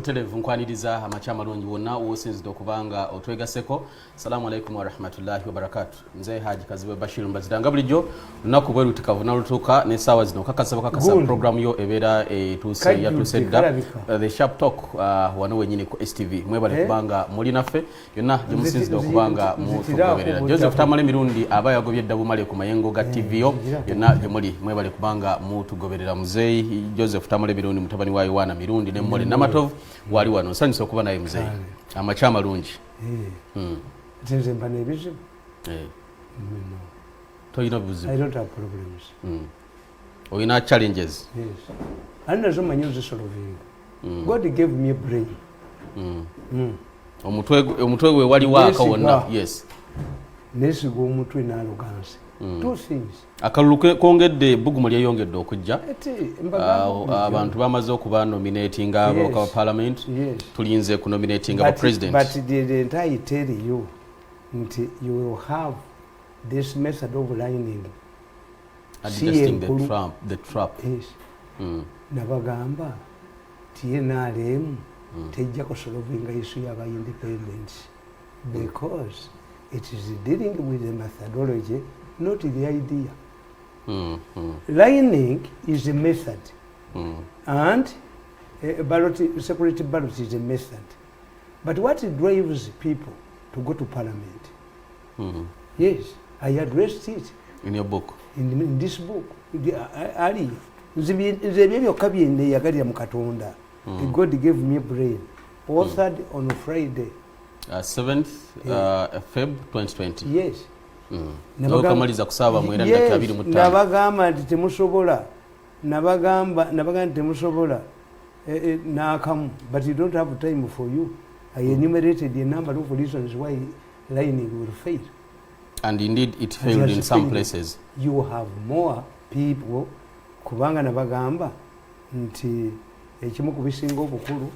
Mutelevu nkwaniriza amachama malungi wonna wosinzidde okubanga otwegaseko. Assalamu alaikum wa rahmatullahi wa barakatuh. Nze Haji Kaziwe Bashir mbazidanga bulijjo lunaku bwe lutikavu nalutuuka n'essaawa zino kakasa program yo ebeera etuuse yatusedda the sharp talk wano wenyini ku STV mwebale kubanga muli naffe yonna gye musinzidde okubanga mutugoberera. Joseph Tamale Mirundi aba yagobye eddabu male ku mayengo ga TV yo yonna gye muli mwebale kubanga mutugoberera. Muzeeyi Joseph Tamale Mirundi mutabani wa Yohana Mirundi ne Mole Namatovu wali wano nsanyusa okuba naye muzeeyi. Amachama malungi. Since I'm an bishop, I don't have problems. Or you not challenges? Yes. And there's so many uses sort of thing. God gave me a brain. Omutwe wali waka wonna. Yes. Nesi go omutwe n'arrogance. Two things. Akalulu kongedde bugumu lyeyongedde okujja. Abantu bamaze okuba nominating abo parliament. Tulinze ku nominating abo president. But the I tell you, you will have this method of lining. Adjusting the trap. Yes. Nabagamba TNRM tejja kusolvinga issue y'aba independence because it is dealing with the methodology, not the idea. Lining is a method, and separate ballot is a method. But what drives people to go to parliament? Yes, I addressed it in your book. In this book, God gave me a brain. Authored on Friday, 7th Feb 2020. Yes. Nabagamaliza kusaba mwera ndaka 25. Nabagamba nti temusobola. Nabagamba temusobola. Nakamu, but you don't have time for you. I enumerated the number of reasons why lining will fail. And indeed it failed in some places. You have more people kubanga nabagamba nti ekimu kubisinga obukulu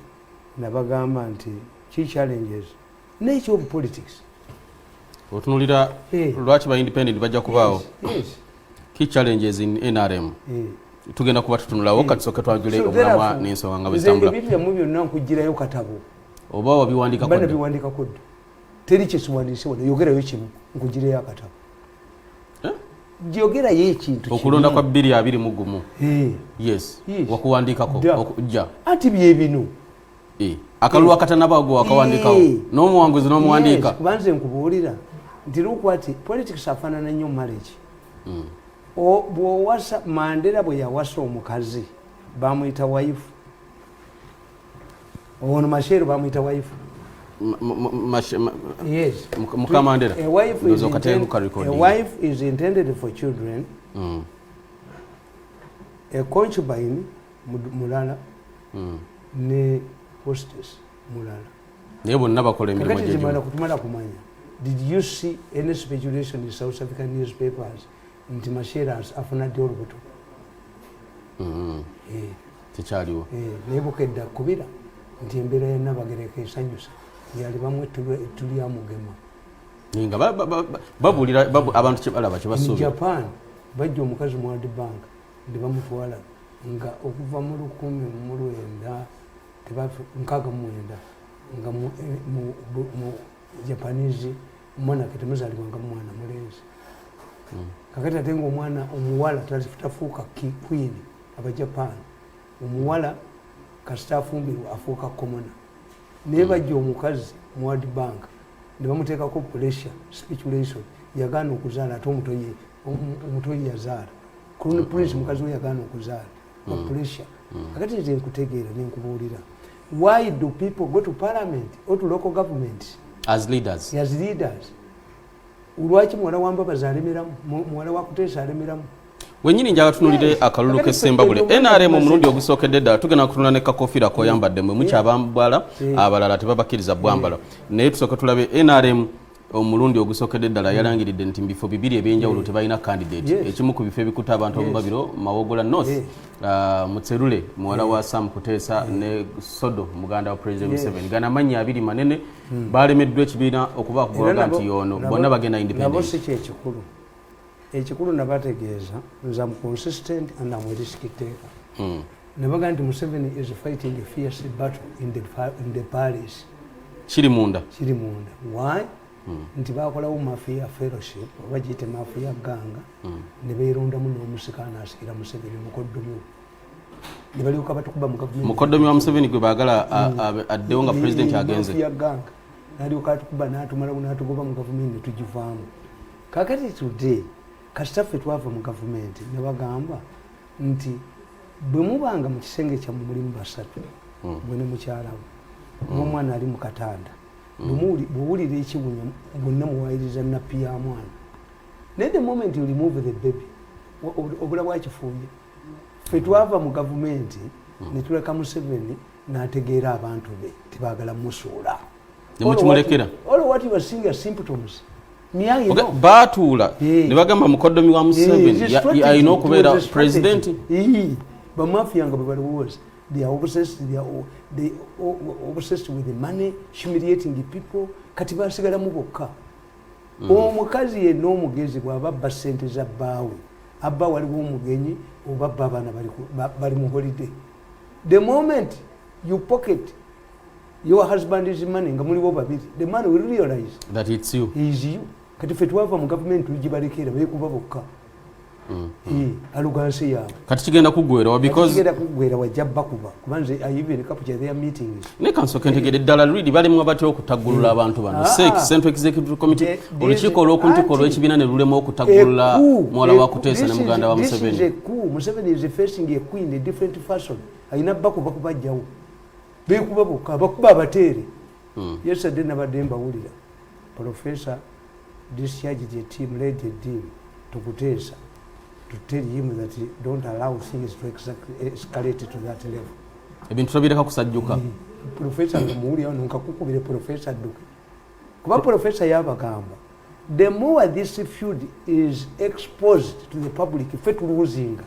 nabagamba nti chi challenges nature of politics. Otunulira lwaki ba independent bajja kubaawo. Yes. Key challenges in NRM. Tugenda kuba tutunulawo katusoke twagule omulamwa n'ensonga nga bwezitambula. Ebyo mu byonna nkugirayo katabo. Oba wabiwandika koddo. Bana biwandika koddo. Teri kyesiwandiise wano yogerayo ekimu nkugirayo akatabo. Jogera yekintu okulonda kwa 221. Yes. Wakuwandikako okujja. Ati bye bino. Akalulu akatanabago wakawandikawo. N'omuwanguzi n'omuwandiika. Kubanze nkubuulira nti lukwati politics afaanana nnyo marriage. Bw'owasa Mandela bwe yawasa omukazi bamuyita wife. Ono Machel bamuyita wife. Yes. Mukamandela. A wife is intended for children. A concubine mulala. Ne hostess mulala. Nebo nabakola emirimu gye kutumala kumanya. Did you see any speculation in South African newspapers nti Masheras afuna ddi olubuto? Tekyaliwo. Nebukedda kubira nti embeera ya Nabagereka esanyusa yali bamwe tulya mugema. Ninga babulira abantu kyebalaba kyebasuubira. In Japan bajja omukazi mu World Bank ndi bamutwala nga okuva mu 1969 nga mu Japanese monarchy temuzalibwanga mwana mulenzi. Kakati ate ng'omwana omuwala tafuuka queen aba Japan. Omuwala kasita afumbirwa afuuka komona. Naye bajja omukazi mu World Bank ne bamuteekako pressure speculation yagaana okuzaala ate omutoyi yazaala. Crown Prince mukazi we yagaana okuzaala. Pressure. Kakati nze nkutegeera nenkubuulira. Why do people go to parliament or to local government? As leaders. As leaders. Ulwaki mwala wamba bazalemeramu, mwala wakuteesa alemeramu. Wenyini njaga tunulire akalulu k'essembabule. NRM omulundi ogusookedde ddala tugenda kutunula ne kakofira koyambadde mwe mukyabambala abalala tebabakkiriza bwambala. Naye tusooke tulabe NRM omulundi ogusookedde ddala yalangiridde nti bifo bibiri ebyenjawulo tebalina candidate. Ekimu ku bifo ebikuta abantu omubabiro Mawogola North. Mutserule muwala wa Sam Kuteesa ne Sodo muganda wa President Museveni. Gana amannya abiri manene balemeddwa ekibiina okuba kugoga nti yono bonna bagenda independent. Nabo si kyekikulu. Ekikulu nabategeeza nza mu consistent and I'm risk taker. nebaga nti Museveni is fighting a fierce battle in the palace. Chiri munda. Why? Nti bakolawo mafia fellowship bagiyite mafia ganga ne beerondamu n'omusikana asikira Museveni mukoddomi ne balyoka batukuba mu government mukoddomi wa Museveni gwe baagala addewo nga president agenze mafia ganga n'alyoka atukuba n'atumalawo n'atugoba mu government ne tugivaamu. Kakati today kasitaffe twava mu government ne bagamba nti bwe mubanga mu kisenge kyammwe mulimu basatu bwe ne mukyalawo n'omwana ali mu katanda buwulira ekibunya bonna muwayiriza nappi ya mwana naye the moment you remove the baby obula bwakifuuye ffe twava mu gavumenti ne tuleka Museveni n'ategeera abantu be tibaagala musuula all what you are seeing are symptoms baatuula ne bagamba mukoddomi wa Museveni alina okubeera president bamafia nga bwe balowooza. They are obsessed with the money, humiliating the people. Kati basigala mu bokka. Omukazi yenna omugezi bw'ababba ssente za bbaawe abba waliwo omugenyi oba abba abaana bali mu holiday. The moment you pocket your husband's money nga muliwo babiri, the man will realize that it's you. He is you. Kati ffe twava mu gavumenti tugibalekera beekuba bokka. Alugansi yaabwe kati kigenda kuggweerawa because wajja bakuba kubanze even kapcha their meetings ne kansoke ntegedde ddala lwidi balimwa batya okutaggulula abantu bano Central Executive Committee olukiiko olw'okuntikko olw'ekibiina ne lulema okutaggulula muwala wa Kuteesa ne muganda wa Museveni. Museveni is facing a queen a different fashion. Ayina bakuba kubajjawo beekuba bokka bakuba abateere. Yesterday nabadde mbawulira Professor discharged a team, led a team to Kuteesa to tell him that don't allow things to escalate to that level. Ebintu tobireka kusajjuka. Professor ngamuwulira wano nkakukubire Professor adduke. Kuba Professor yabagamba the more this field is exposed to the public ffe tuluzinga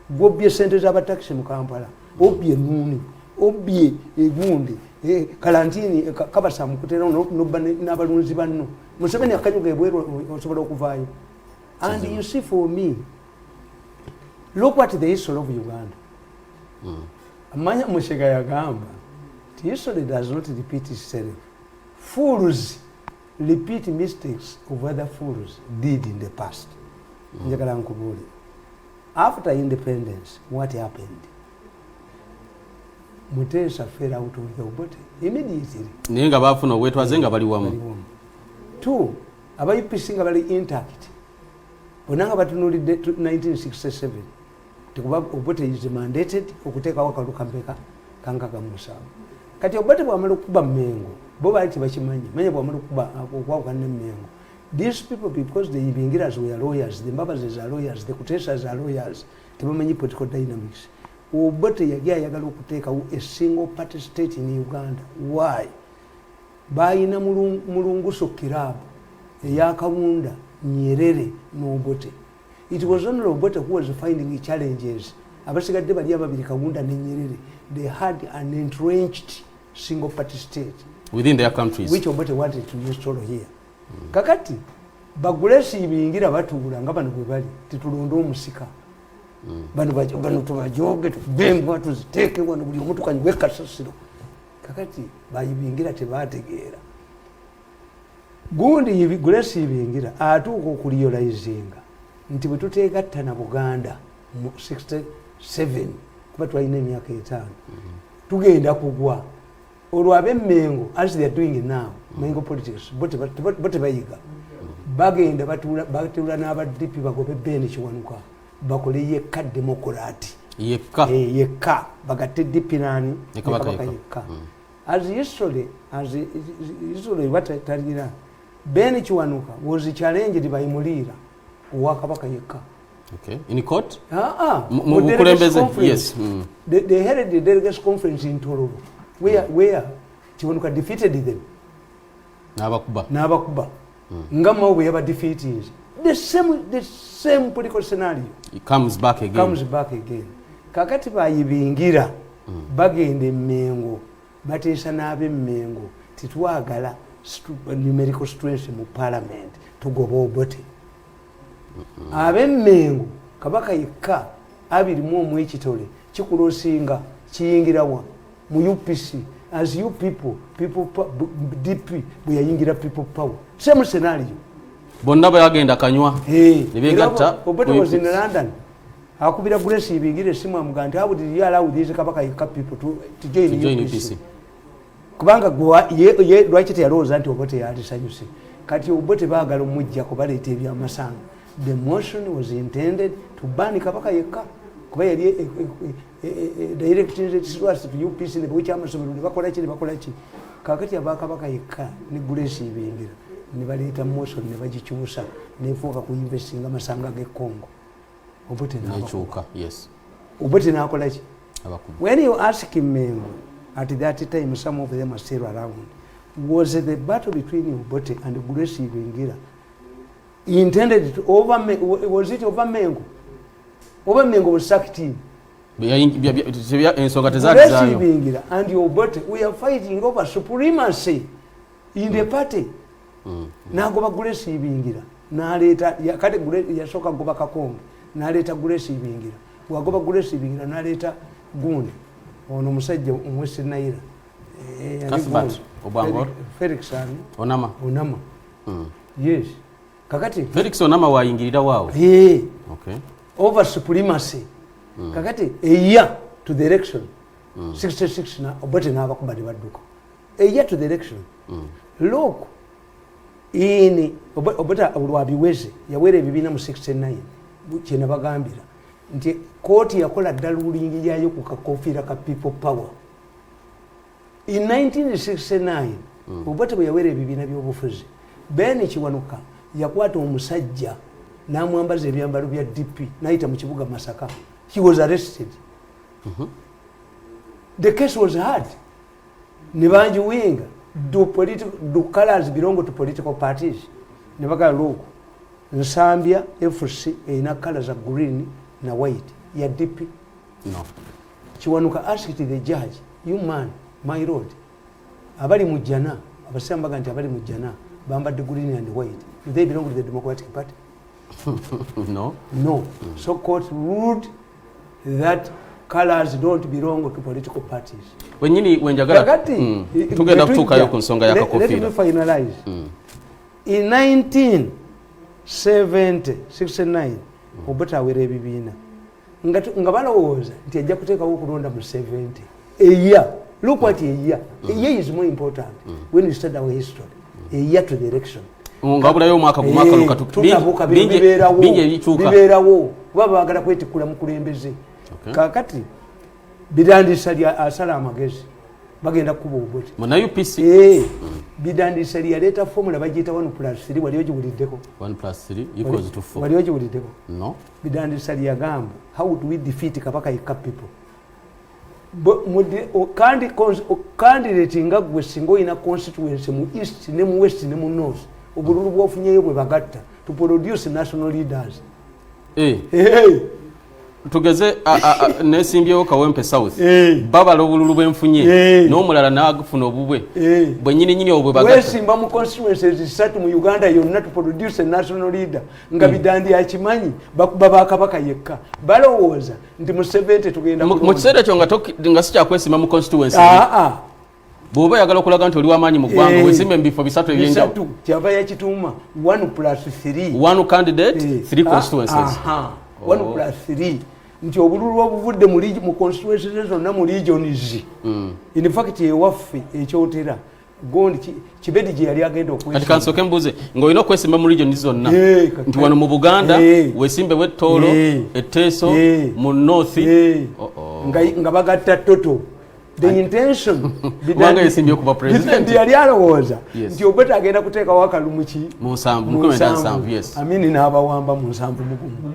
gw'obbye ssente z'abataxi mu Kampala obbye Nuuni obbye egundi kalantini kabasa mukutera nobba n'abalunzi banno Museveni akanyuga ebweru osobola okuvaayo. And you see for me, look what the history of Uganda. Amanya Mushega yagamba, the history does not repeat itself. Fools repeat mistakes of other fools did in the past. After independence, what happened? Muteesa fell out with the Obote immediately. Nenga bafuna obwetwaze nga bali wamu. Two, abayipisi nga bali intact. Onanga batunulidde 1967 tekuba Obote is mandated okuteekawo akalukambeka kankaga musanvu. Kati Obote bw'amala okuba Mengo bo baali tebakimanyi manya bw'amala okuba okwawukana ne Mengo. These people, because the Ibingiras were lawyers, the Mbabazes are lawyers, the Kuteesas are lawyers, tebamanyi political dynamics. Obote yali ayagala okuteekawo a single party state in Uganda. Why? Bayina mulunguso kirabu eyakawunda Nyerere n'Obote. It was only Obote who was finding challenges. Abasigadde bali ababiri Kawunda ne Nyerere. They had an entrenched single party state within their countries, which Obote wanted to install here. Kakati bagulesi ibingira batuula nga bano bwe bali titulonda omusika. Bano tubajoge tubembwa tuziteeke wano buli omuntu kanywe kasasiro. Kakati bayibingira tebategeera. Gundi gulesi ibingira atuuka okuliolaizinga nti bwe tuteegatta na Buganda mu 67 kuba twalina emyaka 5 tugenda kugwa olwo ab'Emmengo as they are doing now Mengo politics bote bayiga bagenda batuula n'abadipi bagobe Beni Kiwanuka bakole yekka demokrati yekka bagatte dipi nani kabaka yekka as history batalina Beni Kiwanuka was challenged by Mulira wa kabaka yekka. Okay, in court? Yes. They held the delegates conference in Tororo where Kiwanuka defeated them. Nabakuba. Ngama we have defeated. The same political scenario. It comes back again. Kakati bayibingira bagende Emmengo bateesa n'ab'Emmengo titwagala numerical strength mu parliament tugoba Obote. Ab'Emmengo kabaka yekka 21 ekitole kikulosinga kiyingirawa mu UPC as you people DP bwe yayingira people power same scenario bonna bayagenda kanywa nibegatta Obote was in London akubira Grace ibigire simu amuganda how did you allow these kabaka yika people to join UPC kubanga gwa ye lwaki teyalooza nti Obote yali sanyuse kati Obote baagala omujja kubaleeta ebyamasanga. The motion was intended to ban kabaka yeka kuba yali directing it to UPC ne bwe kyamasomero ne bakola ki kakati abakabaka yeka ne Grace ibingira ne baleeta motion ne bagikyusa nefuuka ku investinga amasanga ge Congo. Obote n'akyuka yes Obote n'akola ki abakubu. When you ask him at that time some of them are still around, was the battle between Obote and Grace Ibingira intended to was it over Mengo? Over Mengo was sacked in. Ensonga Grace Ibingira and Obote, we are fighting over supremacy in the party. Nagoba Grace Ibingira n'aleeta yakati Grace yasooka goba Kakonge n'aleeta Grace Ibingira wagoba Grace Ibingira n'aleeta Gundi ono omusajja omwesi Naira Felix Onama yes kakati Felix Onama wayingirira waawo okay over supremacy kakati a year to the election 66 na Obote n'abakubali badduka a year to the election look ini Obote olwabiweze yawera ebibiina mu 69 kyena bagambira nti kooti yakola dalulingi yayo ku kakofiira ka people power in 1969 Obote bwe yawera ebibiina by'obufuzi Ben Kiwanuka yakwata omusajja n'amwambaza ebyambalo bya DP n'ayita mu kibuga Masaka. He was arrested. The case was hard. Nibanjuwinga do colors belong to political parties. Nebaga look. Nsambia FC ina colors of green na white. Ya DP. No. Kiwanuka asked the judge, you man, my lord. Abali mujana, abasembaga nti abali mujana, bamba the green and white. Do they belong to the Democratic Party? No. No. So court ruled that colors don't belong to political parties. Wenyini wenjagala tugenda kutuukayo ku nsonga ya kakofiira. Let me finalize. In 1969 Obote awera ebibiina nga balowooza nti ajja kuteekawo okulonda mu 70 a year. Look what a year. A year is more important when you study our history. A year to the election. Ngabulayo omwaka ku mwaka lukatu bingi ebikyuka bibeerawo kuba baagala kwetikula mu kulembeze. Kakati bidandisa lya asala amagezi bagenda kuba Obote muna UPC bidandisa lyaleeta formula bagiyita 1+3 waliyo giwuliddeko 1+3 equals to 4 waliyo giwuliddeko no bidandisa lyagamba how do we defeat kabaka yekka people candidate nga gwe singa oyina constituency mu east ne mu west ne mu north obululu bwofunyeyo bwe bagatta to produce national leaders tugeze nesimbyewo Kawempe South babala obululu bwenfunye n'omulala n'agufuna obubwe bwennyini obwe bagatta wesimba mu constituencies zisatu mu Uganda yonna to produce a national leader nga bidandi akimanyi bakuba bakabaka yekka balowooza nti mu 70 tugenda mu kiseera kyo nga sikyakwesimba mu constituency bw'oba yagala okulaga nti oli w'amaanyi mu ggwanga wesimba mu bifo bisatu ebyenjawulo kyava yakituuma 1+3 one candidate 3 constituencies 1+3 nti obululu obuvudde mu constituencies zonna mu regions in fact ewaffe ekyotera gondi Kibedi gye yali agenda okwesimba kati kansoke mbuze ng'olina okwesimba mu regions zonna nti wano mu Buganda wesimbe w'Ettoolo Etteeso mu North nga bagatta toto. The intention wanga yesimbye kuba president yali alowooza nti Obote agenda kuteekawo akalulu mu 7 yes amini n'abawamba mu 7 mugumu.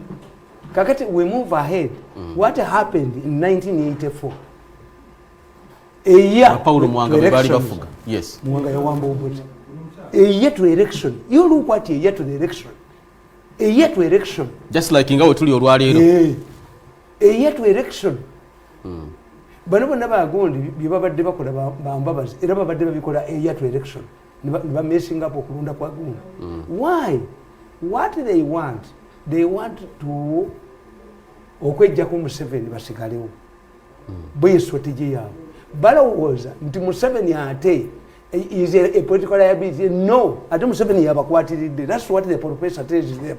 Kakati we move ahead. What happened in 1984? A year Paulo Mwanga bali bafuga yes Mwanga yawamba Obote. A year to election. You look what a year to the election. A year to election. Just like ngawe tuli olwaleero. A year to election. Bano bonna bagondi bye babadde bakola bambabazi era babadde babikola a year to election. Niba messing up okulunda kwa gundi. Why? What they want to okwejja ku Museveni basigalewo bwe strategy yaabwe balowooza nti Museveni ate is a political liability. No, ate Museveni yabakwatiridde. That's what the professor tells them.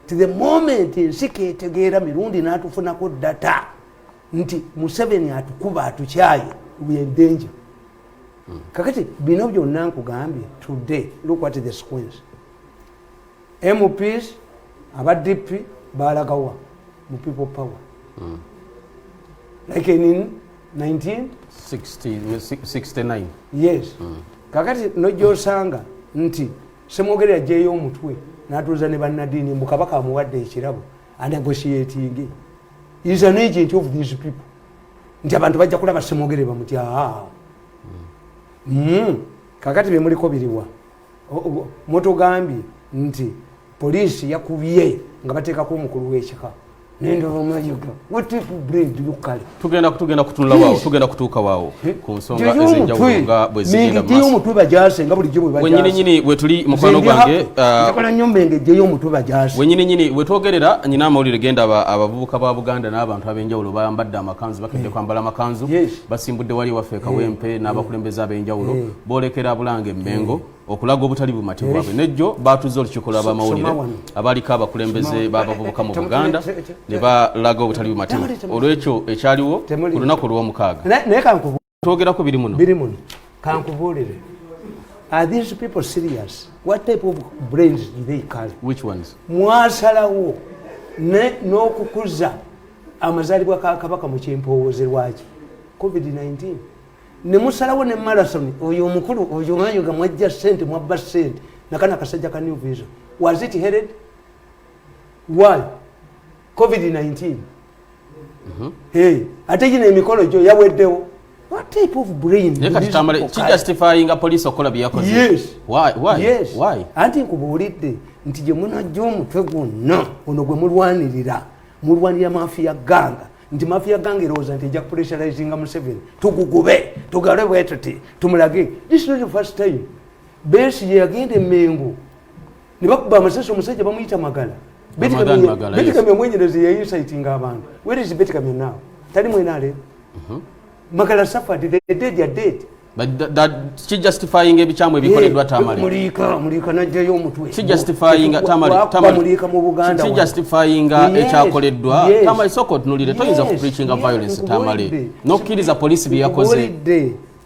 To the moment ensike etegeera Mirundi n'atufunako data nti Museveni atukuba atukyaye, we are in danger. Kakati bino byonna nkugambye today, look what the sequence. MPs aba DP balagawa mu people power. Like in 1969. Yes. Kakati nojosanga nti semwogerera jeyo omutwe n'atuuza ne bannaddiini mbu Kabaka amuwadde ekirabo anegotiating. He is an agent of these people. Nti abantu bajja kulaba semwogere bamutya. Kakati be muliko biriwa. Motogambye nti poliisi yakubye nga bateekako omukulu w'ekika. What type of brain do you carry? Tugenda kutunula wao, tugenda kutuuka wao ku nsonga ez'enjawulo nga bwe zigenda mu maaso. Omutwe bajase nga bulijjo bwe bajase. Wennyini we tuli mukwano gwange takola nyombe ngejeyo omutwe bajase. Wennyini we twogerera nyina amawulire genda abavubuka ba Buganda n'abantu ab'enjawulo bayambadde amakanzu bakedde kwambala amakanzu basimbudde wali waffe Kawempe n'abakulembeze ab'enjawulo boolekera Bulange Mmengo okulaga obutali bumativu bwabwe nejjo baatuze olukiiko lw'abamawulire abaliko abakulembeze b'abavubuka mu Buganda ne balaga obutali bumativu olw'ekyo ekyaliwo ku lunaku lw'omukaaga naye kankubuulire twogerako biri muno kankubuulire. Are these people serious? What type of brains do they carry? Which ones? Mwasalawo n'okukuza amazaalibwa ga Kabaka mu kyempowooze lwaki COVID-19 ne musalawo ne marathon oyo omukulu oyo manyo ga mwajja sente mwabba sente nakana kasajja ka New Vision. Was it headed? Why? COVID-19. Hey, ate gino emikolo gyo yaweddewo. What type of brain? Yekati TAMALE justifying a police okola byakoze. Yes. Why? Yes. Why? Anti nkubuulidde nti gye munajja omutwe gwonna ono gwe mulwanirira mafia ganga nti mafia ganga erowooza nti ejja kupressurizinga Museveni tugugube tugale bwetuti tumulage. This is not the first time. Besigye yagenda e Mengo ne bakuba amasasi omusajja bamuyita Magala. Betty Kamya mwenyerezi yayincitinga abantu. Where is Betty Kamya now? Tali mwena leo. Magala suffered, they did their dead. But that she justifying ebichamu ebikoleddwa TAMALE. Mulika najjayo omutwe. She justifying TAMALE. She justifying ekyakoleddwa. TAMALE soko tunulire toyinza ku preaching of violence TAMALE. Nokkiriza police byakoze.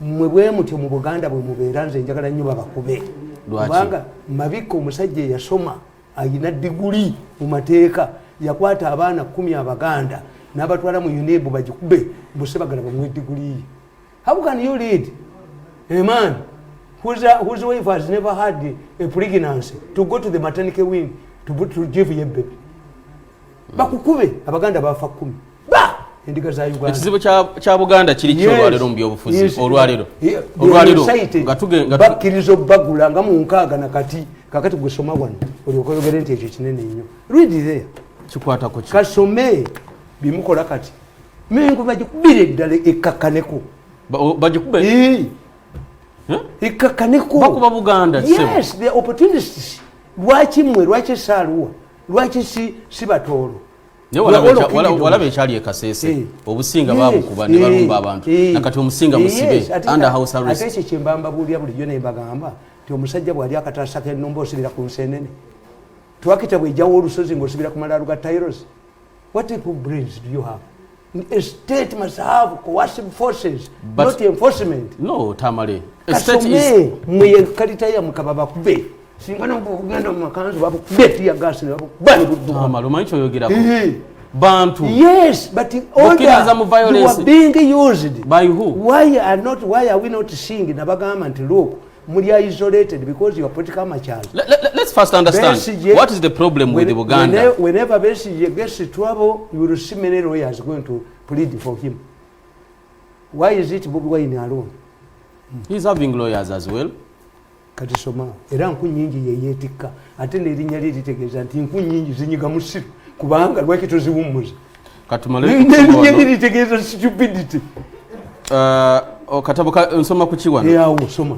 Mwe bwe mutyo mu Buganda bwe mubeera nze njagala nnyo babakube. Kubanga Mabiko omusajja yasoma ayina diguli mu mateeka yakwata abaana 10 Abaganda n'abatwala mu UNEB bagikube busebagala bamwe diguli. How can you lead a man whose wife has never had a pregnancy to go to the maternity wing to give you a baby? Bakukube Abaganda bafa 10. Endiga za Uganda. Ekizibu kya Buganda kiri kyo olwalero mu byobufuzi olwalero bakirizo bagula nga mu nkaaga na kakati gusoma wano olyokoyogere nti ekyo kinene nnyo. Read there. Kikwata ko ki kasome bimukola kati Mengo bagikubire ddala ekkakaneko bagikube ekkakaneko bakuba Buganda. Yes, the opportunities. Lwaki Saaluwa lwaki si Batoolo walabe ekyali ekasese obusinga babukuba ne balumba abantu nakati omusinga musibe under house arrest. Ate ekyo kyembamba buulya bulijjo ne mbagamba nti omusajja bw'ali akataasa k'ennomba osibira ku nseenene twakita bw'ejjawo olusozi ng'osibira ku malaalo ga Tyros. What type of brains do you have? A state must have coercive forces, but not enforcement. No, TAMALE. A state is mwe kalitaya mukaba bakube singa n'okugenda mu makanzu bakube tiya gas ne bakubani buddu. TAMALE mancho yogerako bantu. Yes, but in order you are being used by who? Why are we not seeing nabagamba nti look muli isolated because you are political machal. Let's first understand what is the problem with Uganda. Whenever Besigye gets in trouble, you will see many lawyers going to plead for him. Why is it Bobi Wine alone? He's having lawyers as well. Katisoma era nku nyingi yeyetika ate n'erinnya lye litegeeza nti nku nyingi zinyiga musiru kubanga lwaki toziwummuza katumale n'erinnya lye litegeeza stupidity. Okatabo nsoma ku kiwano yawo soma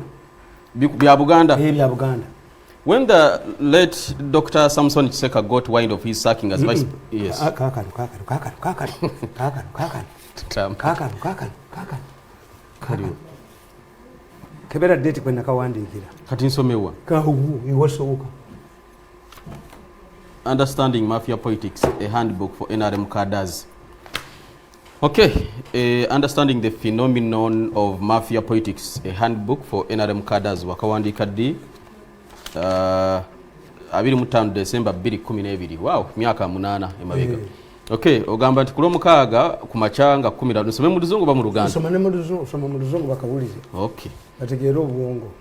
bya Buganda. Bya Buganda. When the late Dr. Samson Chiseka got wind of his sacking as vice... Yes. Kebera date kwenda kawandikira. Kati nsomewa. Iwasoka. Understanding Mafia Politics, a handbook for NRM cadres. Okay, understanding the phenomenon of mafia politics, a handbook for NRM cadres. Wakawandika di 25 December 2012. Wow, miaka 8 emabega. Okay, ogamba nti kulomukaaga kumachanga 10 nsome mu luzungu ba mu Luganda. Soma ne mu luzungu, soma mu luzungu bakawulize. Okay. Bategera obwongo.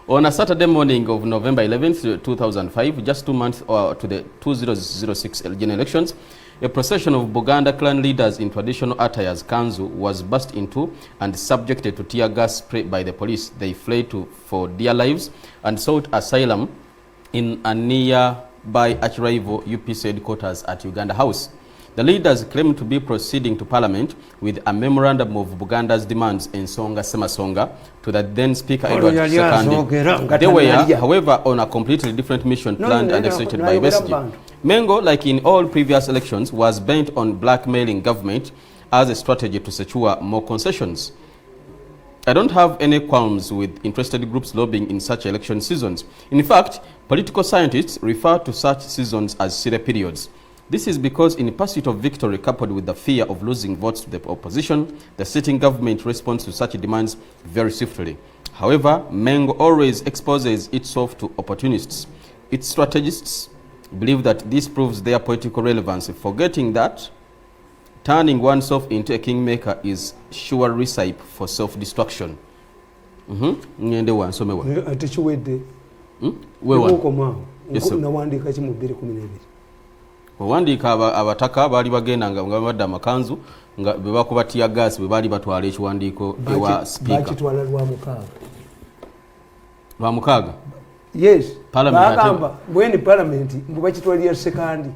On a Saturday morning of November 11th, 2005, just 2 months to the 2006 general elections, a procession of Buganda clan leaders in traditional attires, kanzu, was burst into and subjected to tear gas spray by the police. They fled for their lives and sought asylum in a nearby arch-rival UPC headquarters at Uganda House. The leaders claimed to be proceeding to Parliament with a memorandum of Buganda's demands in Songa Semasonga to the then Speaker Edward Sekandi. They were, however, on a completely different mission planned and executed by Besigye. Mengo, like in all previous elections, was bent on blackmailing government as a strategy to secure more concessions. I don't have any qualms with interested groups lobbying in such election seasons. In fact, political scientists refer to such seasons as silly periods. This is because in pursuit of victory coupled with the fear of losing votes to the opposition, the sitting government responds to such demands very swiftly. However, Mengo always exposes itself to opportunists. Its strategists believe that this proves their political relevance, forgetting that turning oneself into a kingmaker is sure recipe for self-destruction. Ngende wansomewa. Atichiwede. Wewa. Yes, sir. Nawandika chimu 2:12. Wandika abataka bali bagenda nga badda makanzu nga bebakuba tear gas bali batwala ekiwandiiko ewa speaker. Bakitwala lwa mukaaga. Yes. Parliament bagamba bweni parliament mbubakitwalira sekandi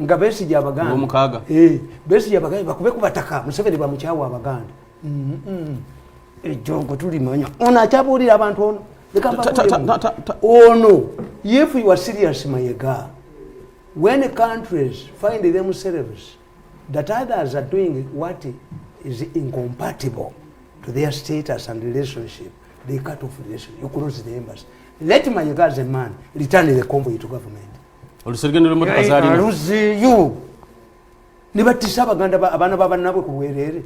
nga Besigye abaganda. Lwa mukaaga. Besigye abaganda bakube kubataka Museveni bamukyawa abaganda. Ejongo tulimanya. Ona akyabulira abantu ono. Ono if you are serious Mayega. When countries find themselves that others are doing what is incompatible to their status and relationship, they cut off relations. You close the embassy. Let Mayega as a man return the convoy to government. You. Nibatisa abaganda abana babanabwe kuwerere.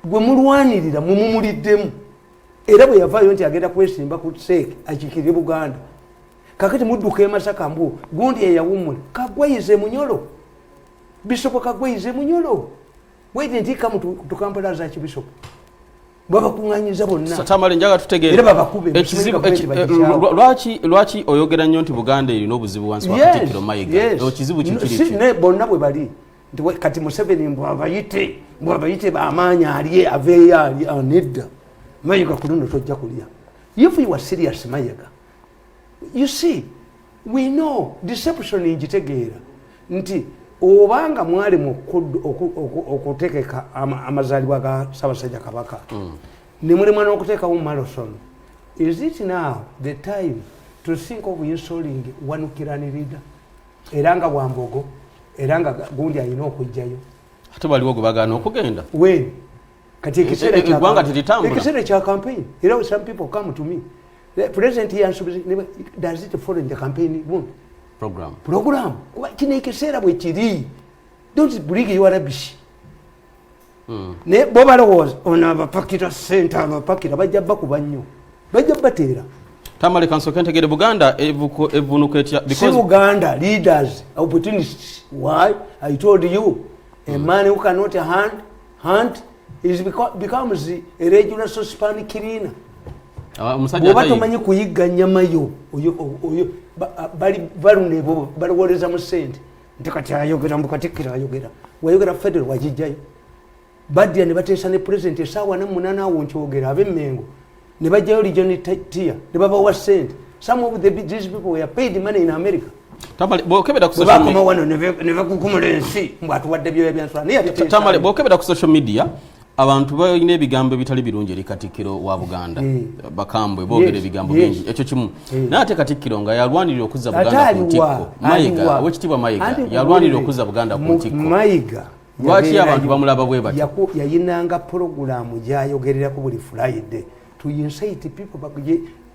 Gwe mulwanirira mumumuliddemu. Era bwe yavayo nti agenda kwesimba ku seke akikire Buganda. Kakati mudduka emasaka mbu gundi eyawumula kagwayize munyolo bisopo kagwayize munyolo wait ndi kamu tukampala za kibisopo baba kunganyiza bonna Tamale njaga tutegeere lwaki oyogera nnyo nti Buganda erina obuzibu wansi wa Katikkiro Mayiga ekizibu kikiri ne bonna bwe bali kati Museveni mbwabayite bamaanyi aliye aveeyo ali anedda Mayiga kuluno tojja kulya if you are serious Mayiga. You see, we know deception in Jitegeera. Nti obanga mwali okutekeka amazalibwa ga Ssaabasajja Kabaka. Ne muli mwana okuteeka mu marathon. Is it now the time to think of installing one Kirani leader? Eranga Wambogo, eranga gundi ayina okujjayo. Ate baliwo gwe bagaana okugenda. When? Kati ekiseera kya campaign. You know, some people come to me. The president here does it follow the campaign program. Kine kiseera bwe kiri. Don't bring your rubbish. Ne bobala was on abapakira center abapakira bajja bakuba nnyo. Bajja bateera. Tamale kanso kentegere Buganda evunuka etya because Buganda leaders opportunists. Why? I told you a man who cannot hunt is becomes a regular suspan cleaner. Bw'oba tomanyi kuyigga nnyama yo bali balunebo baliwoleza mu ssente nti kati ayogera mu Katikkiro ayogera wayogera federal wagijjayo badya ne bateesa ne president essaawa 8 awo nkyogera ab'Emmengo ne bajjayo region tier ne babawa ssente. Some of these people were paid money in America. Bw'okebera ku social media abantu balina ebigambo bitali birungi eri Katikkiro wa Buganda bakambwe boogera ebigambo bingi ekyo kimu naye ate Katikkiro nga yalwanirira okuzza Buganda ku ntikko Mayiga owekitiibwa Mayiga yalwanirira okuzza Buganda ku ntikko Mayiga lwaki abantu bamulaba bwe batyo yayinanga puroguramu gyayogerera ku buli Friday to incite people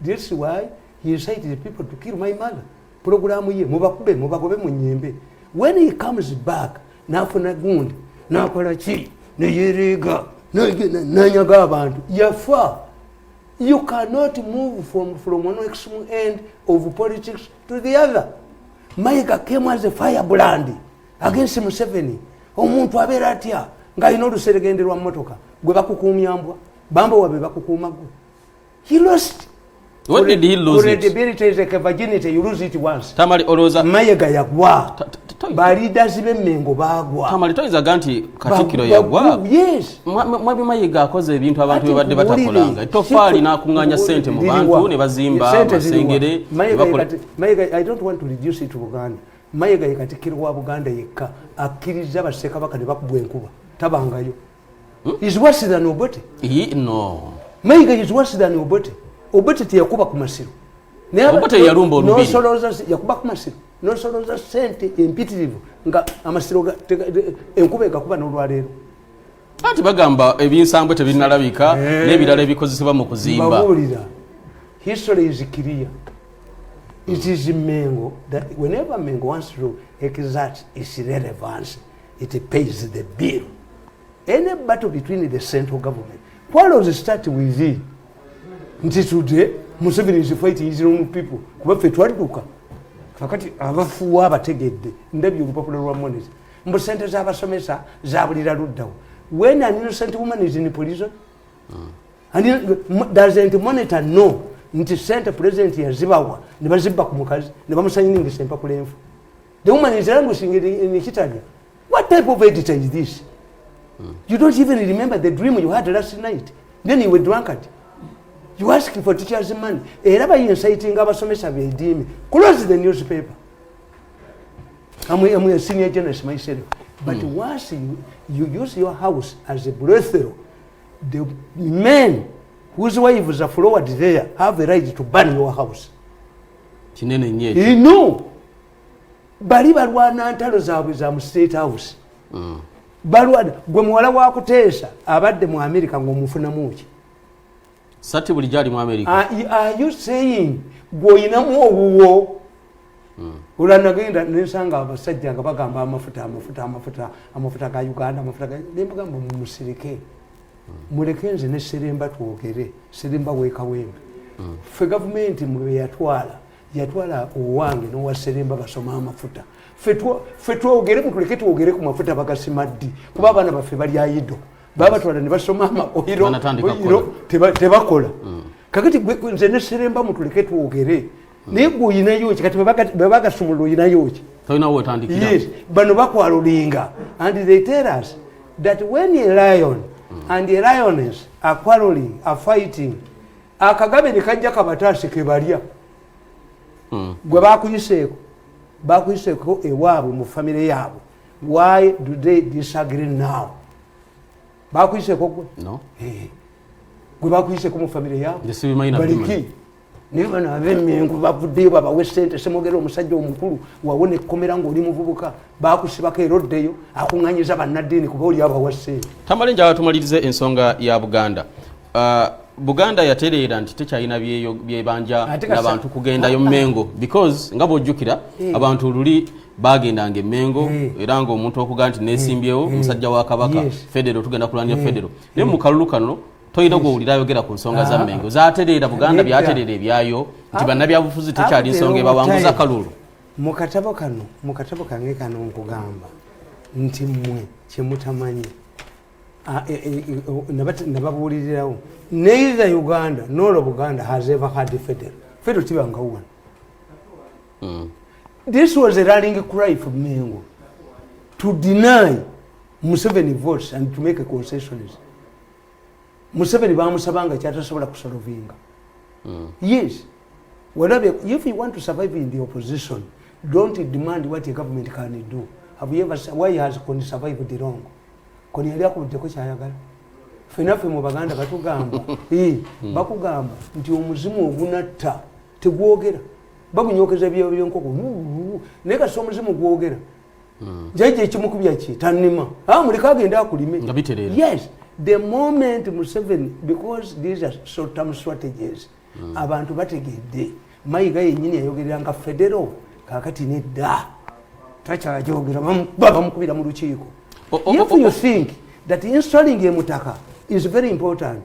this is why he incited people to kill my mother puroguramu ye mubagobe mu nyembe when he comes back nafuna gundi nakola ki neyeriga nanyaga abantu yafa. You cannot move from one extreme end of politics to the other. Mayiga came as a firebrand against Museveni. Omuntu abeera atya ng'alina oluseregenderwa mu motoka gwe bakukuumyambwa bamba wabe bakukuuma gwe. He lost. What did he lose it? Credibility is like a virginity, you lose it once. Tamale olooza Mayiga yagwa. Balidazi b'emmengo baagwa. Tamale toyizaga nti Katikkiro yagwa. Yes. Mwabi Mayiga akoze ebintu abantu bye badde batakolanga. Tofaali n'akuŋŋaanya ssente mu bantu ne bazimba amasengere. Mayiga, I don't want to reduce it to Buganda. Mayiga ye Katikkiro wa Buganda yekka akkiriza bassekabaka ne bakubwa enkuba tabangayo. Is worse than Obote. No. Mayiga is worse than Obote. Obote teyakuba ku masiro. Obote yalumba olubiri. Nosoloza yakuba ku masiro. Nosoloza sente empitirivu nga amasiro enkuba ekakuba n'olwaleero. Ati bagamba ebinsambwe tebinnalabika n'ebirala ebikozesebwa mu kuzimba. Babuulira. History is clear. It is Mengo that whenever Mengo wants to exert its relevance, it pays the bill. Any battle between the central government, quarrels start with it. Until today, Museveni is fighting his own people. Kuba ffe twalituka. Kakati abafuwa abategedde ndabyo olupapula lwa money. Mbu sente z'abasomesa zabulira luddawo. When an innocent woman is in prison, and doesn't monitor know nti sente president yazibawa ne bazibba ku mukazi ne bamusanyiringisa empapula enfu. The woman is languishing in Italy. What type of editor is this? You don't even remember the dream you had last night. Then you were drunkard. You ask for teachers' money. Era bayinciting abasomesa beediimi. Close the newspaper. I'm a senior journalist myself. But once you use your house as a brothel, the men whose wives are forward there have the right to burn your house. Kinene nnyo. You know. Bali balwana ntalo zaabwe za mu State House. Balwana gwe muwala wa kuteesa abadde mu America ng'omufunamu ki. Sati buli gyali mu America. Are you saying gw'oyinamu obuwo? Ulanagenda nensanga abasajja nga bagamba amafuta ga Uganda nembagamba mumusirike. Muleke nze ne Seremba twogere. Seremba weeka wembe. Ffe gavumenti mwe yatwala owange n'owa Seremba basoma amafuta. Ffe twogere mutuleke twogere ku mafuta bagasimaddi. Kuba abaana baffe bali ayido. Baba twala ne basoma oiro tebakola. Kakati nze ne Seremba mutuleke twogere. Naye gw'oyinayo ki kati bwe bagasumula oyinayo ki? Tolina w'otandikira. Yes, bano bakwalulinga. And they tell us that when a lion and a lioness are quarreling, are fighting, akagabe ne kajja kabataase ke balya. Gwe bakuyiseeko ewaabwe mu famire yaabwe. Why do they disagree now? Bakuyiseeko gwe? No. Gwe bakuyiseeko mu famire yaabwe? Baliki. Niyo bano ab'emmengo bavuddeyo babawe ssente semogera omusajja omukulu wawona ekkomera ng'oli muvubuka baakusibako eroddeyo akuŋŋanyiza bannaddiini kuba oli abawa ssente. Tamale njala tumalirize ensonga ya Buganda. Buganda yatereera nti tekyalina byebanja n'abantu kugendayo Mmengo because nga bw'ojjukira abantu luli bagendanga Mmengo era ng'omuntu okuga nti neesimbyewo musajja wa Kabaka Federo tugenda kulwanira Federo. Naye mu kalulu kano toyina gw'owulira ayogera ku nsonga za Mmengo zatereera Buganda byatereera ebyayo nti bannabyabufuzi tekyali nsonga ebawanguza kalulu. Mu katabo kange kano nkugamba nti mmwe kye mutamanyi nababuulirirawo neither Uganda nor Buganda has ever had a federal tibanga one. This was a rallying cry for Mmengo to deny Museveni votes and to make a concessions. Museveni bamusabanga kyatasobola kusolovinga. Yes. Whatever, if you want to survive in the opposition, don't demand what a government can do. Have you ever why has Kony survived the wrong? Kony yali akubuddeko kyayagala. fenafe mu baganda batugamba bakugamba nti omuzimu ogunatta tegwogera bagunyokeza byenkoko naye kasi omuzimu gwogera jajja ekimukubya ki tannima muleka agenda akulime. Yes, the moment Museveni, because these are short-term strategies, abantu bategedde mayiga yennyini yayogereranga federo kakati nedda takyajogera bamukubira mu lukiiko. If you think that installing a mutaka is very important,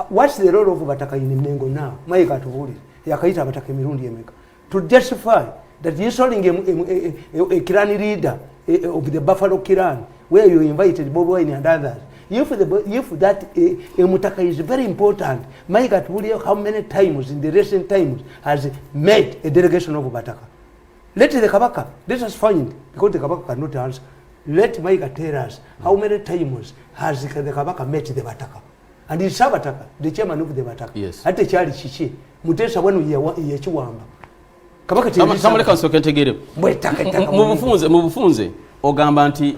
what's the role of Bataka in Mengo now? Mayiga atubulire yakayita abataka emirundi emeka to justify that installing a clan leader of the Buffalo clan where you invited Bob Wine and others. If that mutaka is very important, Mayiga atubulire how many times in the recent times has met a delegation of Bataka. Let the Kabaka, let us find, because the Kabaka cannot answer. Let Mayiga tell us how many times has the Kabaka met the Bataka. And in Sabataka, the chairman of the Bataka. Yes. At the Charlie Chichi, Mutesa when we are Chiwamba. Kabaka TAMALE council kentegere. Mubufunze ogamba nti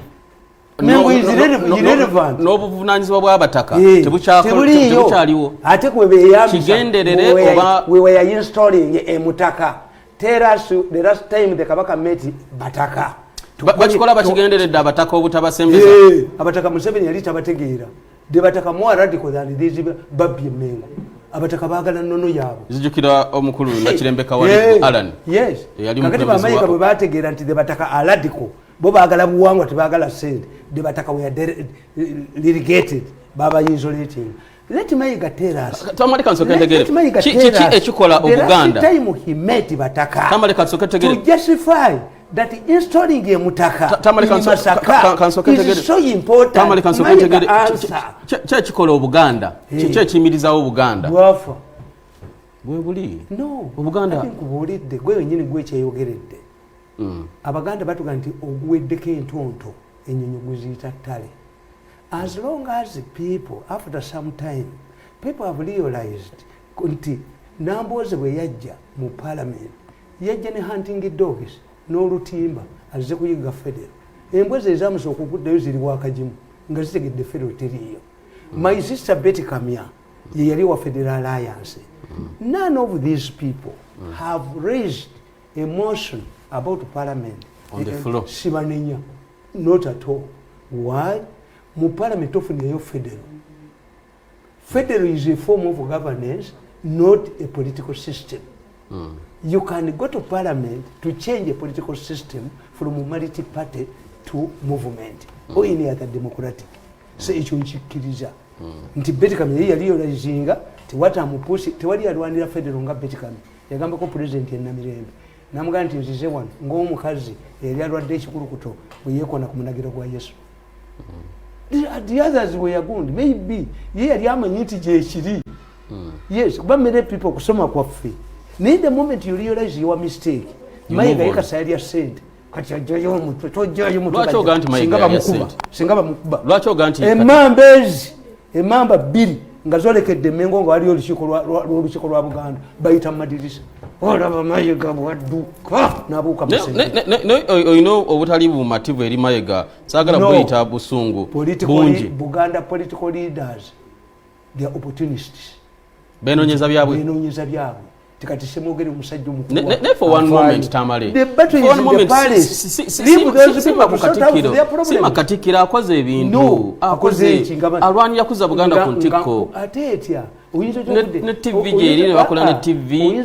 Mengo is irrelevant. N'obuvunanyizibwa bw'abataka tebukyaliwo. Ate kwebe yamisa. Kigenderere oba we were installing a mutaka. Tell us the last time the Kabaka met Bataka. Bakikola bakigenderedde abataka obutabasembeza. Abataka Museveni yali tabategeera. De Bataka more radical than these babbi Mengo. Abataka baagala nnono yaabo. Zijjukira omukulu Nakirembeka wa Alan. Yes. Kakati bamayiga bwe baategeera nti de Bataka radical. Bo baagala buwangwa tebaagala ssente. De Bataka we are relegated. Baba isolating. Let Mayiga tell us. TAMALE council kentegere. Kiki ekikola Obuganda. The time he met Bataka. TAMALE council kentegere. To justify that installing a mutaka is so important. TAMALE council kentegere. Ekikola Obuganda. Kiki ekiyimirizawo Obuganda. Bwafa. Bwe buli. No. Obuganda. Nkubulidde gwe wenyini gwe kyeyogeredde. Abaganda batuga nti oguweddeko entonto ennyonyi guziyita ttale. As long as people, after some time, people have realized nti Nambooze bwe yajja mu parliament yajja ne hunting dogs n'olutimba azze kuyiga federo. Emboozi ezamusooka okuddayo ziri wakagimu nga zitegedde federo teriiyo. My sister Betty Kamya ye yali wa Federal Alliance. None of these people have raised a motion about parliament on the floor. Sibanenya, not at all. Why? Mu parliament ofuneyo federal. Federal is a form of governance, not a political system. You can go to parliament to change a political system from multi-party to movement or any other democratic. So ekyo nkikkiriza nti Betty Kamya yaliyo razinga tewatamupusi tewali yalwanira federal nga Betty Kamya yagamba ko president ya Namirembe namugamba nti nzize wano ng'omukazi yali alwadde ekikulukuto bwe yeekona ku munagiro gwa Yesu. The others were good. Maybe ye yali amanyi nti gyekiri. Yes, but many people kusoma kwaffe. Need the moment you realize your mistake. Mayiga yekasali ya sente. Kati ajayo omutwe tojayo omutwe. Lwaki oganti Mayiga ya sente? Singaba mukuba. Lwaki oganti emamba bbiri nga zolekedde Mengo nga waliyo olukiiko lwa Buganda bayita madirisa. Olaba Mayiga bwadduka nabuuka musenge. Oyina obutali bumativu eri Mayiga saagala buyita busungu bungi. Buganda political leaders they are opportunists. Benoonyeza byabwe. Tikati semogere musajja omukulu. Ne for one moment TAMALE. The battle is in the palace. Leave those people to sort out their problems. Sima katikira akoze ebintu. Akoze alwani yakuza Buganda ku ntiko. Ate etya. Ne TV gye bakola ne TV.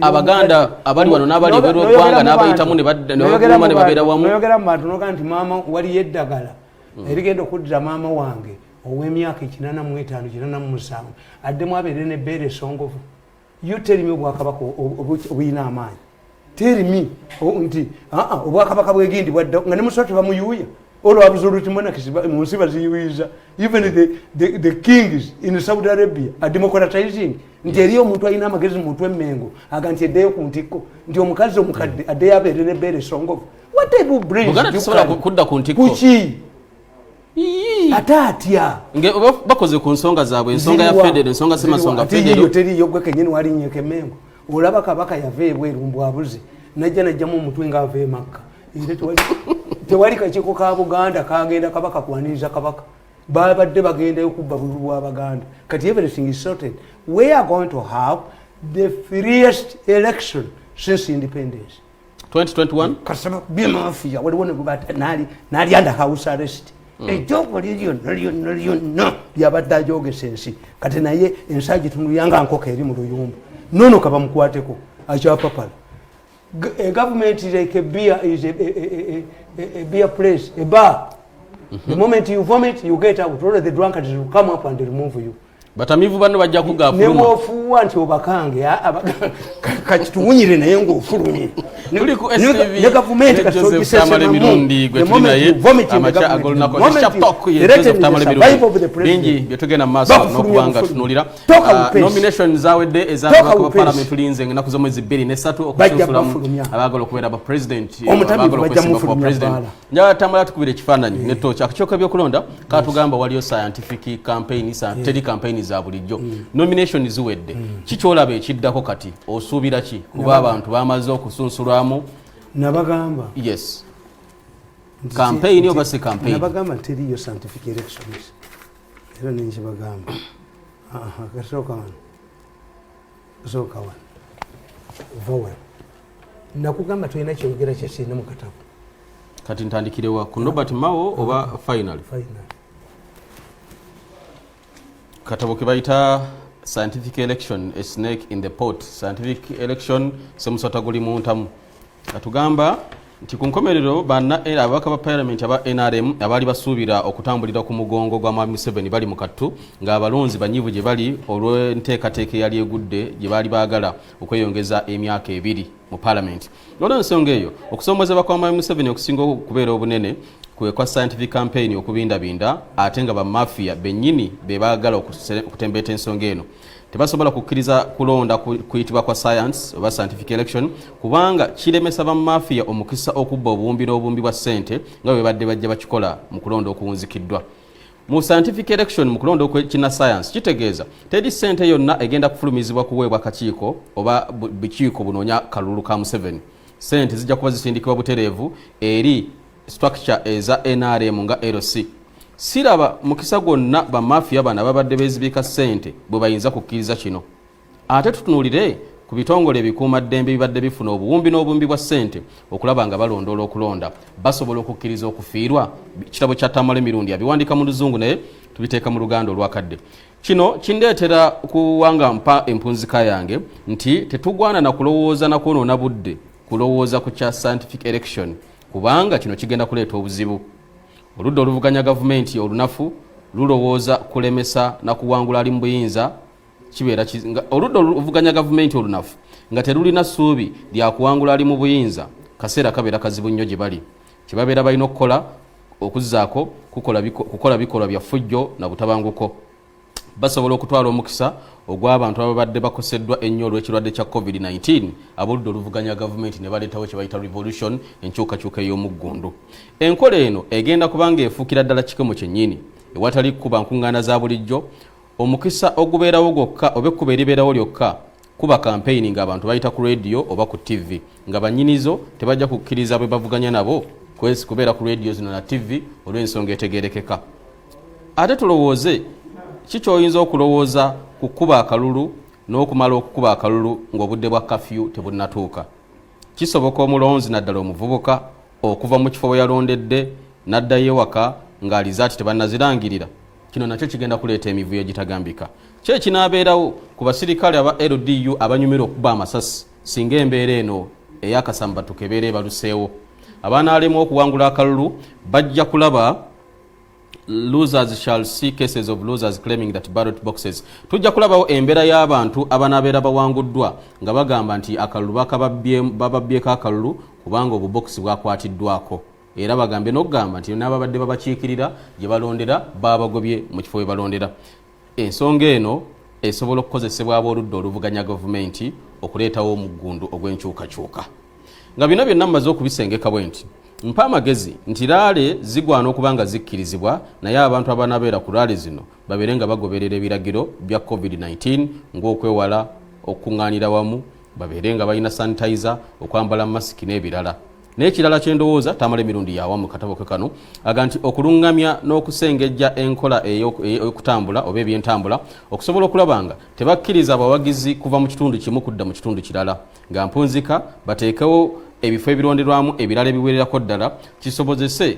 Abaganda abali wano n'abali obero gwanga n'abayitamu ne baguma ne babeera wamu. Oyogera abantu noga nti maama wali yeddagala. Erigenda okuddira maama wange ow'emyaka 85 addemu abeere ne bbeere esongovu. You tell me obwakabaka obuyina amaanyi. Tell me nti obwakabaka bwegindi bwadda nga ne musoto bamuyuuya olwo absolute monarchy mu nsi baziyuyiza. Even the kings in Saudi Arabia are democratizing. Nti eriyo omuntu alina amagezi mu mutwe Mengo aga nti eddeyo ku ntikko nti omukazi omukadde addeyo abeere ne bbeere esongovu. What type of brains Buganda tusobola kudda ku ntikko kuki atatya nge bakoze ku nsonga zaabwe ensonga ya federal ensonga semasonga federal teriyo gwe kenyini wali nyeke Mengo olaba kabaka yave ebweru mbwabuzi najjamu omutwe nga ave Makka ire tewali kachiko ka Buganda kagenda kabaka kwaniriza kabaka babadde bagendayo kubba bululu bw'Abaganda. Kati everything is sorted. We are going to have the freest election since independence. 2021 kasaba bimafia waliwo ne gubata nali under house arrest ejogo lyo yabadde ajogesa ensi kati naye ensaji tunuyanga nkoka eri mu luyumba nono kaba mukwateko akyapapala. A government is like a beer, is a beer place, a bar. The moment you vomit, you get out. All the drunkards will come up and remove you. Batamivu bano bajja kugafuluma. Nemo fuwa nti obakange kachituunyire naye ng'ofulumye. Tuli ku STV Joseph Tamale Mirundi gwe tuli naye amacha agolunako chaptok ye Joseph Tamale Mirundi bingi byetugenda mu maaso n'okubanga tunulira nomination zawedde ez'ababaka ba parliament linze ng'ennaku z'omwezi 2 ne 3 okusunsulamu abaagala okubeera ba president abaagala okusimba ku president. Njagala Tamale atukubira ekifaananyi ne tocha akakyoka by'okulonda katugamba waliyo scientific campaign teri campaign za bulijjo nomination ziwedde kikyolaba ekiddako kati osuubira ki kuba abantu bamaze okusunsulwamu nabagamba yes campaign oba se campaign nabagamba teriyo scientific elections era ninjibagamba kasoka wan vowel nakugamba tulina kyogera kyesina mu katabo kati ntandikirewa ku Robert Mao oba final katabo ke bayita scientific election a snake in the pot scientific election semusota guli muntamu atugamba nti ku nkomerero banna ababaka ba parliament aba NRM abali basuubira okutambulira ku mugongo gwa Mwami Museveni bali mu kattu ng'abalonzi banyivu gye bali olw'enteekateeka yali egudde gye baali baagala okweyongeza emyaka 2 mu parliament. Olw'ensonga eyo okusoomozebwa kwa Mwami Museveni okusinga okubeera obunene kwa scientific campaign okubindabinda ate nga bamafia bennyini be baagala okutembeeta ensonga eno tebasobola kukkiriza kulonda kuyitibwa kwa science oba scientific election kubanga kiremesa bamafia omukisa okubba obuwumbi n'obumbi bwa ssente nga bwe badde bajja bakikola mu kulonda okuwunzikiddwa. Mu scientific election mu kulonda okwekina science kitegeeza teri ssente yonna egenda kufulumizibwa kuweebwa kakiiko oba bukiiko bunoonya kalulu ka Museveni. Ssente zijja kuba zisindikibwa butereevu eri structure eza NRM nga LC. Siraba mukisa gwonna ba mafia bana babadde bezibika ssente bwe bayinza kukkiriza kino. Ate tutunulire ku bitongole ebikuuma ddembe bibadde bifuna obuwumbi n'obumbi bwa ssente okulaba nga balondoola okulonda basobola okukkiriza okufiirwa. Kitabo kya Tamale Mirundi abiwandika mu Luzungu naye tubiteeka mu Luganda olwakadde. Kino kindeetera kuwanga mpa empunzika yange nti tetugwana na kulowooza na kwonoona budde kulowooza ku kya scientific election kubanga kino kigenda kuleeta obuzibu. Oludda oluvuganya gavumenti olunafu lulowooza kulemesa na kuwangula ali mu buyinza kibeera oludda oluvuganya gavumenti olunafu nga terulina ssuubi lya kuwangula ali mu buyinza kaseera kabeera kazibu nnyo gye bali. Kye babeera balina okukola okuzzaako kukola bikolwa bya ffujjo na butabanguko. Basobola okutwala omukisa ogw'abantu ababadde bakoseddwa ennyo olw'ekirwadde kya COVID-19 aboludde oluvuganya gavumenti ne baleetawo kye bayita revolution enkyukakyuka ey'omuggundu. Enkola eno egenda kubanga efuukira ddala kikemo kyennyini ewatali kuba nkuŋŋaana za bulijjo omukisa ogubeerawo gwokka oba ekkuba eribeerawo lyokka kuba campaign ng'abantu bayita ku radio oba ku TV nga bannyinizo tebajja kukkiriza bwe bavuganya nabo kwesi kubeera ku radio zino na TV olw'ensonga etegeerekeka. Ate tulowooze kikyoyinza okulowooza ku kuba akalulu n'okumala okukuba akalulu ng'obudde bwa kafyu tebunnatuuka. Kisoboka omulonzi naddala omuvubuka okuva mu kifo we yalondedde n'addayo ewaka ng'alizaati tebannazirangirira. Kino nakyo kigenda kuleeta emivuyo egitagambika. Kye kinaabeerawo ku basirikale aba LDU abanyumira okuba amasasi singa embeera eno ey'akasamba tukebeera ebaluseewo. Abanaalemu okuwangula akalulu bajja kulaba losers shall see cases of losers claiming that ballot boxes. Tujja kulabawo embeera y'abantu abanaabeera bawanguddwa nga bagamba nti akalulu bababbyeko akalulu kubanga obubokisi bwakwatiddwako. Era bagambe n'okugamba nti n'ababadde babakiikirira gye balondera babagobye mu kifo we balondera. Ensonga eno esobola okukozesebwa ab'oludda oluvuganya gavumenti okuleetawo omuggundu ogw'enkyukakyuka. Nga bino byonna mmaze okubisengeka bwe nti mpa amagezi nti laale zigwana okuba nga zikkirizibwa naye abantu abanabeera ku laale zino babeere nga bagoberera ebiragiro bya COVID-19 ng'okwewala okuŋŋaanira wamu babeere nga balina sanitizer okwambala masiki n'ebirala. n'ekirala kyendowooza Tamale mirundi yawamu katabo ke kano aga nti okulungamya n'okusengejja enkola ey'okutambula oba ebyentambula okusobola okulaba nga tebakkiriza abawagizi kuva mu kitundu kimu kudda mu kitundu kirala nga mpunzika bateekewo ebifo ebironderwamu ebirala ebiwererako ddala kisobozese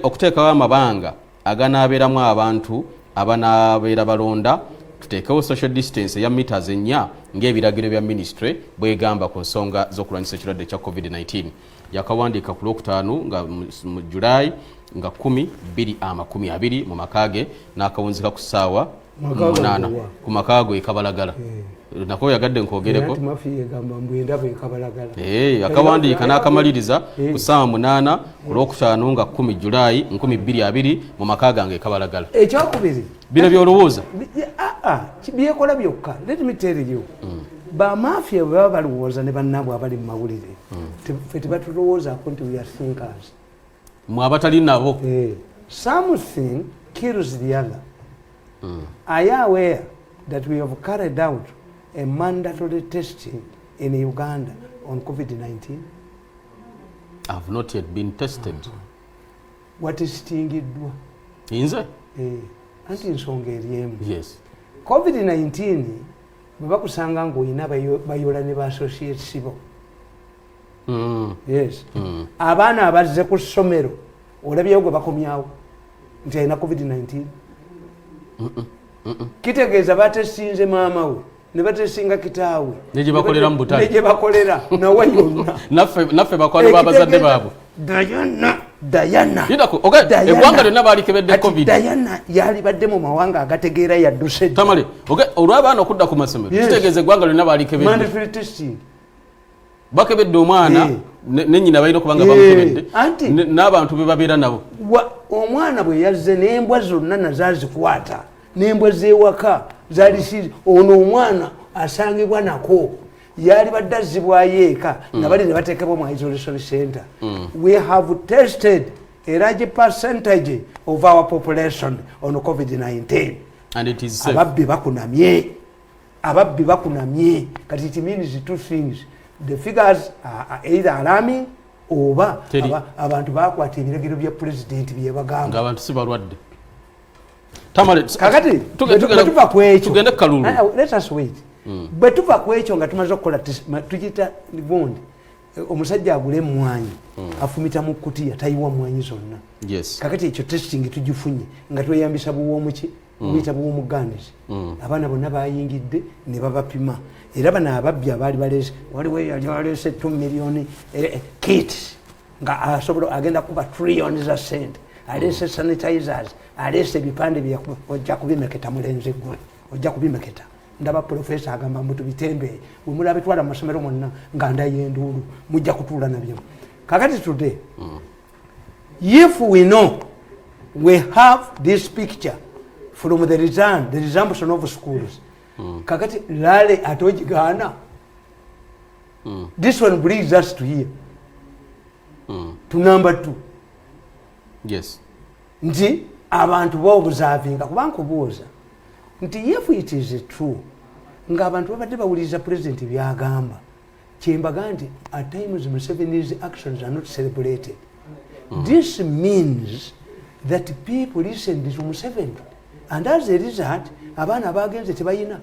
okuteekawo amabanga aganaabeeramu abantu abanaabeera balonda tuteekewo social distance eya meters 4 ng'ebiragiro bya ministry bwegamba ku nsonga z'okulwanyisa ekirwadde kya covid-19 yakawandiika ku lwokutaano nga mu Julayi nga 10/2020 mu makage n'akawunzika ku ssaawa 8 ku makago ekabalagala nako yagadde nkwogereko akawandiika n'akamaliriza ku ssaawa 8 ku lwokutaano nga 10 Julayi 2020 mu makaga nga ekabalagala ekyokubiri bino byolowooza byekola byokka let me tell you bamafia bwe baba balowooza ne bannabwe abali mu mawulire fe tebatulowoozaako nti we are thinkers mwe abatali nabo something kills the other are you aware that we have carried out a mandatory testing in Uganda on COVID-19? I have not yet been tested. What is stingiddwa inze anti nsonga eryemu yes COVID-19 bwe bakusanga ng'olina bayola ne ba-associates bo yes abaana abazze ku ssomero olabyewo gwe bakomyawo nti alina COVID-19 kitegeeza batesinze maama we ne batesinga kitaawe negye bakolera mu butale negye bakolera nawe yonna naffe bakwano babazadde baabwe Diana eggwanga lyonna baalikebedde covid Diana yali badde mu mawanga agategeera yadduse Tamale olw'abaana okudda ku masomero kitegeeza eggwanga lyonna baalikebedde bakebedde omwana nenyina balina okubanga bamukebedde n'abantu be babeera nabo omwana bwe yazze n'embwa zonna nazazikwata n'embwa z'ewaka zali ono omwana asangibwa nako yali badde azzibwayo eka nga bali ne bateekebwa mu isolation center we have tested a large percentage of our population on COVID-19 and it is safe. ababbi bakunamye kati it means two things the figures are either alarming oba abantu bakwata ebiragiro bya president byebagamba ng'abantu si balwadde Tamale kakati tuva ku ekyo tugende kalulu let us wait bwe tuva ku ekyo nga tumaze okukola tukiyita gundi omusajja agula emmwanyi afumita mu kutiya tayiwa mmwanyi zonna kakati ekyo testing tugifunye nga tweyambisa buwoomuki buyita buwoomugandizi abaana bonna bayingidde ne babapima era bano ababbi abaali baleese waliwo yali aleese 2 million kit nga asobola agenda kuba trillions za sente aleese sanitizers aleese ebipande ojja kubimeketa mulenzi gwe ojja kubimeketa ndaba profesa agamba mbu tubitembeye bwe mulaba bitwala mu masomero mwonna nga ndayenduulu mujja kutuula nabyo kakati today if we know we have this picture from the resumption of schools kakati lale atojigaana this one brings us to here to number 2 yes nti abantu bobuzaavinga kuba nkubuuza nti if it is true ng'abantu babadde bawuliriza president byagamba kyembaga nti at times Museveni's actions are not celebrated this means that people listened to Museveni and as a result abaana abagenze tebayina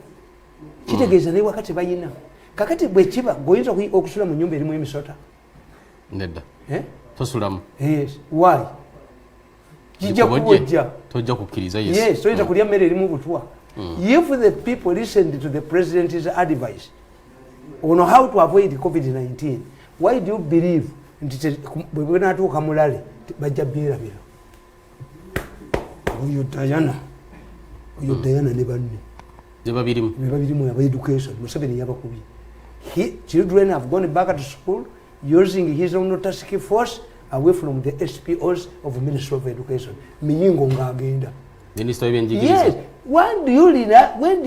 kitegeeza naye wakati bayina kakati bwe kiba goyinza okusula mu nyumba erimu emisota nedda tosulamu yes why kijja kuwojja tojja kukkiriza yes toyinza kulya mmere erimu butwa if the people listened to the president's advice on how to avoid COVID-19 why do you believe nti bwe natuuka mulale bajja byerabira oyo Diana ne banne babirimu aba education Museveni yabakubye children have gone back to school using his own task force away from the SPOs of Ministry of Education miyingo ngagenda Minister w'ebyenjigiriza yes when do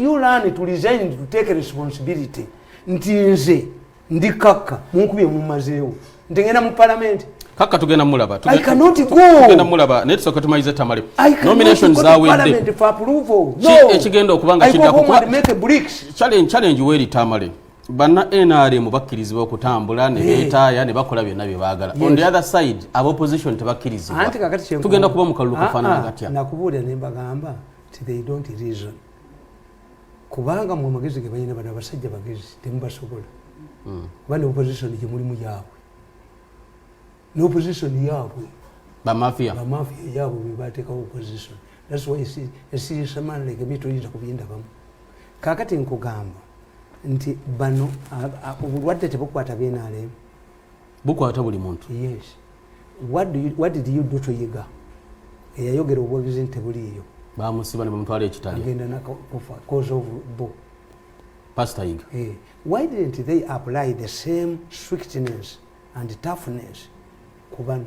you learn to resign to take responsibility nti nze ndikaka munkubye mumazeewo ntegenda mu parliament kaka tugenda mulaba I cannot go tugenda mulaba ne tusoka tumayize Tamale nominations zawedde for approval no ekigenda okubanga kidda ku make bricks challenge weri Tamale banna NRM bakkirizibwa okutambula ne beetaaya ne bakola byonna bye baagala. On the other side opposition tebakkirizibwa. Anti kakati kye tugenda kuba mu kalulu kafaanana katya. Nakubuulira ne mbagamba nti they don't reason. Kubanga mu magezi ge balina bano abasajja bagezi temubasobola. Bano opposition gye mulimu yaabwe. No opposition yaabwe. Bamafia yaabwe be baateekawo opposition. That's why you see someone like me toyinza kubiyindabamu. Kakati nkugamba nti bano obulwadde tebukwata BNRM. Bukwata buli muntu. Yes. What did you do to Yiga? Eyayogera obwogezi nti tebuliiyo. Bamusiba ne bamutwala ekitali. Agenda nakufa cause of bo. Pastor Yiga. Why didn't they apply the same strictness and toughness ku bano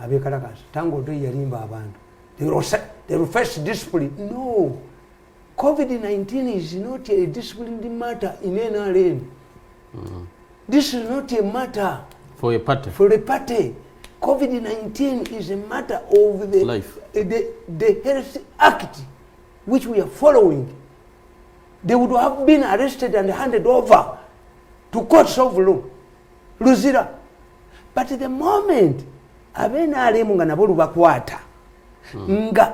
abekalakasi? Tangu odo yalimba abantu. They will face discipline. No. COVID-19 is not a disciplinary matter in NRM. This is not a matter for a party. COVID-19 is a matter of the life. The Health Act, which we are following. They would have been arrested and handed over to courts of law. Luzira. But the moment NRM nga nabo lubakwata nga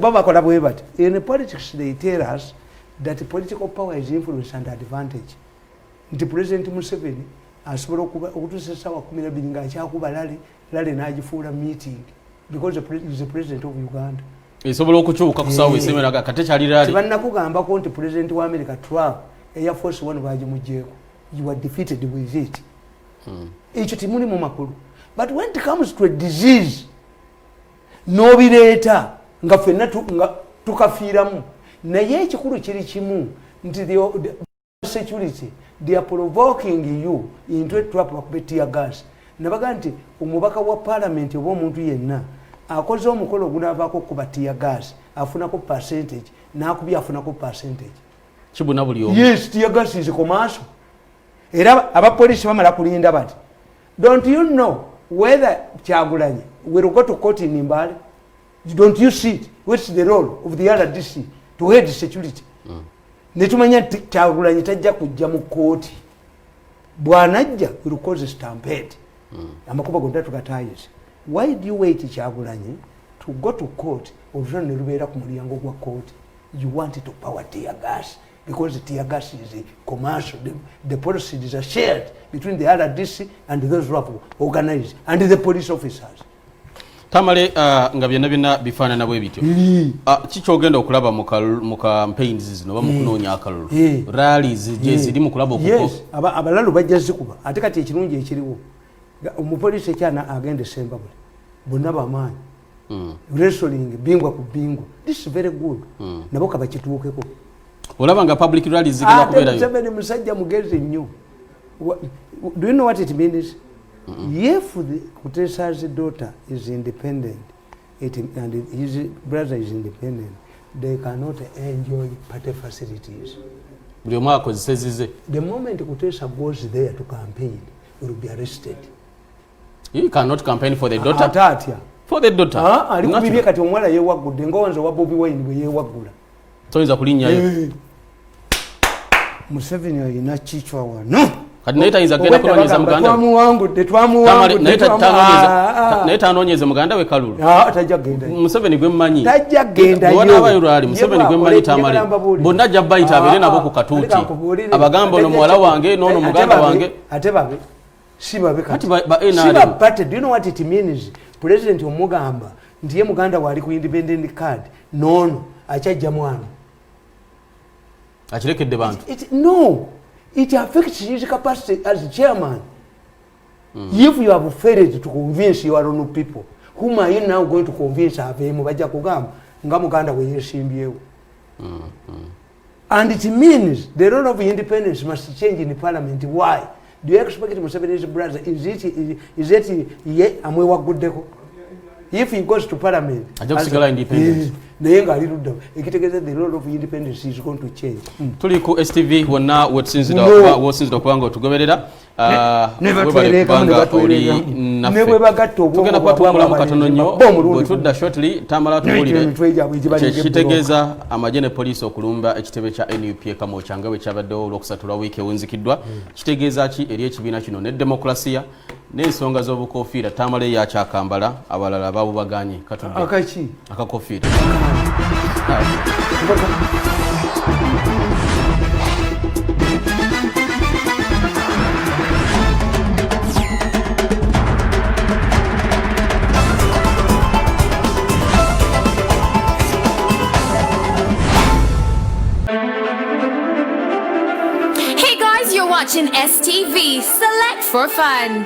babakola bwe bati. In politics they tell us that political power is influence and advantage. Nti President Museveni asobola okutuusa essaawa 12 nga akyakuba lale n'agifuula meeting because he is the president of Uganda. Esobola okukyuka ku ssaawa esemera kate kyali lali. Tebannakugambako nti president wa America Trump Air Force One bagimugyeko. You are defeated with it. Ekyo timuli mu makulu. But when it comes to a disease nobireeta nga ffenna tukafiiramu naye ekikulu kiri kimu nti the security they are provoking you into a trap of tear gas. Nabaga nti omubaka wa parliament oba omuntu yenna akoze omukolo ogunaavaako okuba tear gas afunako percentage n'akubye afunako percentage. Kibuna buli omu. Yes, tear gas is commercial. Era abapoliisi bamala kulinda bati. Don't you know whether Kyagulanyi will go to court in Mbale? Don't you see it? What's the role of the RDC to head security? Netumanya Kyagulanyi tajja kujja mu kooti. Bwanajja will cause a stampede. Amakuba gonda tukatayize. Why do you wait Kyagulanyi to go to court oluvana ne lubeera ku mulyango gwa court? You want to power tear gas because the tear gas is a commercial. The policies are shared between the RDC and those who have organized and the police officers. Tamale nga byonna bifaanana bwe bityo. Kikyogenda okulaba mu campaigns zino oba mu kunoonya akalulu. Rallies gye ziri mu kulaba okuko. Yes, abalalu bajja zikuba. Ate kati ekirungi ekiriwo. Omupoliisi ekyana agenda Sembabule. Bonna bamaanyi. Wrestling bingwa ku bingwa. This is very good. Nabo kabakituukeko. Olaba nga public rallies zigenda kubeerayo. Museveni musajja mugezi nnyo. Do you know what it means? If the Kutesa's daughter is independent and his brother is independent, they cannot enjoy party facilities. The moment Kutesa goes there to campaign, he will be arrested. He cannot campaign for the daughter? For the daughter? Alikubibye kati omwala yeewagudde ng'owanza wa Bobi Wine bwe yeewaggula. Toyinza kulinnyayo. Museveni alina kichwa wano. Kati naye tayinza kugenda kunoonyeza muganda naye tanoonyeze muganda we Kalulu. Tajja genda. Museveni gwe mmanyi. Tajja genda yo. Bw'anaabayo lwali Museveni gwe mmanyi Tamale. Bonna ajja bayita abeere nabo ku katuuti. Abagamba ono muwala wange n'ono muganda wange. Ate babe si babe kati ba NRM. Si bapate. Do you know what it means? President omugamba nti ye muganda wali ku independent card n'ono akyajja mwana. Akirekedde bantu. No. It affects his capacity as chairman. If you have failed to convince your own people, whom are you now going to convince? Bajja kugamba nga muganda we yesimbyewo. And it means the role of independence must change in the parliament. Why? Do you expect Museveni's brother? Is it ye amwewaguddeko? If he goes to parliament, ajakusigala independent. The role of independence is going to change. Tuli ku STV wonna wotsinzidwa kubanga otugoberera. Never naffe bwe bagatta obwongo tugenda kubatungulamu katono nnyo bwe tudda shortly Tamala tuwulire kitegeeza amagye ne poliisi okulumba ekitebe kya NUP Kamwokya nga bwe kyabaddewo olwokusatu lwa wiiki ewunzikiddwa kitegeeza ki eri ekibiina kino ne demokrasiya n'ensonga z'obukofiira Tamala yakyakambala abalala babubaganye katudde akaki akakofiira Watching STV, select for fun.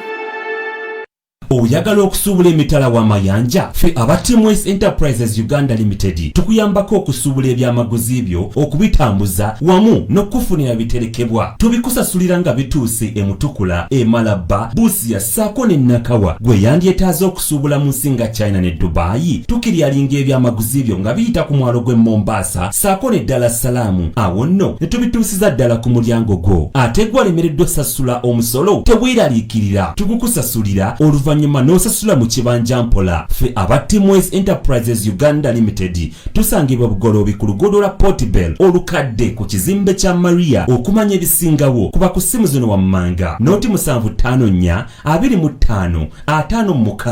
Oyagala okusuubula emitala w'amayanja ffe aba TAMALE Enterprises Uganda Limited tukuyambako okusuubula ebyamaguzi byo okubitambuza wamu n'okufunira biterekebwa tubikusasulira nga bituuse emutukula emalabba busia ssaako ne nakawa gwe yandyetaaza okusuubula mu nsi nga China ne Dubai tukiryalinga ebyamaguzi byo nga biyita ku mwalo gw'e Mombasa ssaako ne Dar es Salaam awo nno ne tubituusiza ddala ku mulyango gwo ate gwalemereddwa osasula omusolo teweeraliikirira tugukusasulira oluvannyuma n'osasula mu kibanja mpola ffe aba TAMALE Enterprises Uganda Limited tusangibwa Bugoloobi ku luguudo lwa Portbel olukadde ku kizimbe kya Maria okumanya ebisingawo kuba ku ssimu zino wammanga noti 754 25 56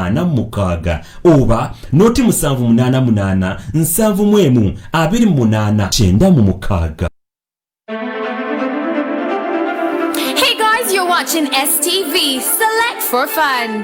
46 oba noti 788 71 28 96. You're watching STV, select for fun.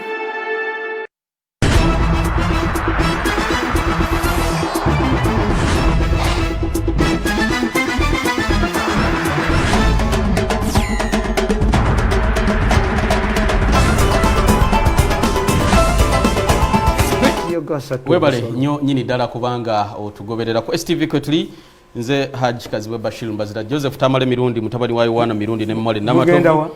webale nnyo nyini ddala kubanga otugoberera ku STV kwetuli nze Haji Kazibwe Bashir Mbazira Joseph Tamale Mirundi mutabani wa Yohana Mirundi ne Mmale Namato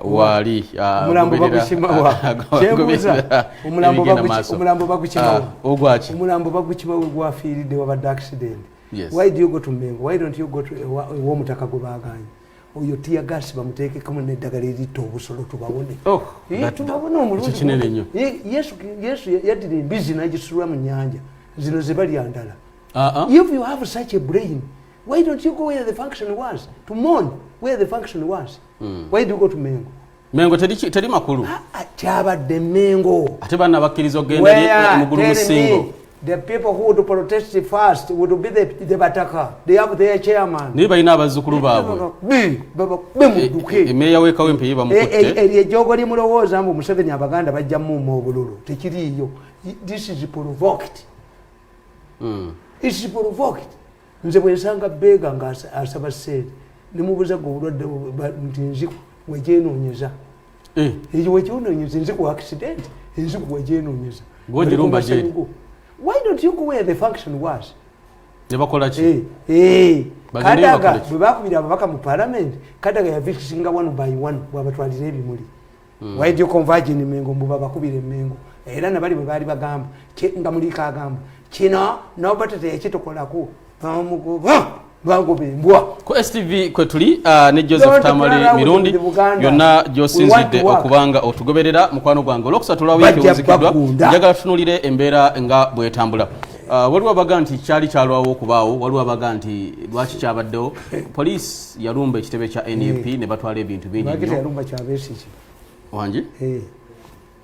wali umulambo baguchimawa chebuza umulambo baguchimawa ogwachi umulambo baguchimawa gwafiride wa accident. Yes. Why do you go to Mengo? Why don't you go to wo mutaka gubaganye oyo tear gas bamuteke kamwe ne dagaliri to busolo tubabone tubabone omulungi kinene nnyo Yesu yadire busy nagisura mu nyanja zino zebali andala. If you have such a brain, why don't you go where the function was? To mourn where the function was. Why do you go to Mengo? Mengo tedi makulu. Chabadde Mengo. Ate bana bakkiriza ogenda mugulu musingo. The people who would protest first would be the Bataka. They have their chairman. Ni bayina abazukulu baabwe. Bemuduke. Meya we Kawempe yiba mukutte. Eriye jogo li mulowooza mbu Museveni abaganda bajja mu obululu. Tekiriyo. This is provoked. It's provoked. Nze bwensanga bega nga asaba sente nemubuza gobulwadde nti nziku wejenoonyeza ekyo wejenoonyeza nziku accident nziku wejenoonyeza ng'ogirumba gye. Why don't you go where the function was? Ne bakola ki? Kadaga bwe bakubira ababaka mu parliament Kadaga yavikisinga one by one bwabatwalira ebimuli. Why do you converge in Mengo mbu babakubira emengo era nabali bwe bali bagamba nga mulika agamba kino nobatete yakitokolako bagobembwa ku STV kwetuli ne Joseph Tamale Mirundi yonna gyosinzidde okubanga otugoberera mukwano gwange olwokusatu lwa wiiki ewunzikiddwa njagala tutunulire embeera nga bwetambula. Waliwo abaga nti kyali kyalwawo okubaawo waliwo abaga nti lwaki kyabaddewo poliisi yalumba ekitebe kya NUP ne batwala ebintu bingi wangi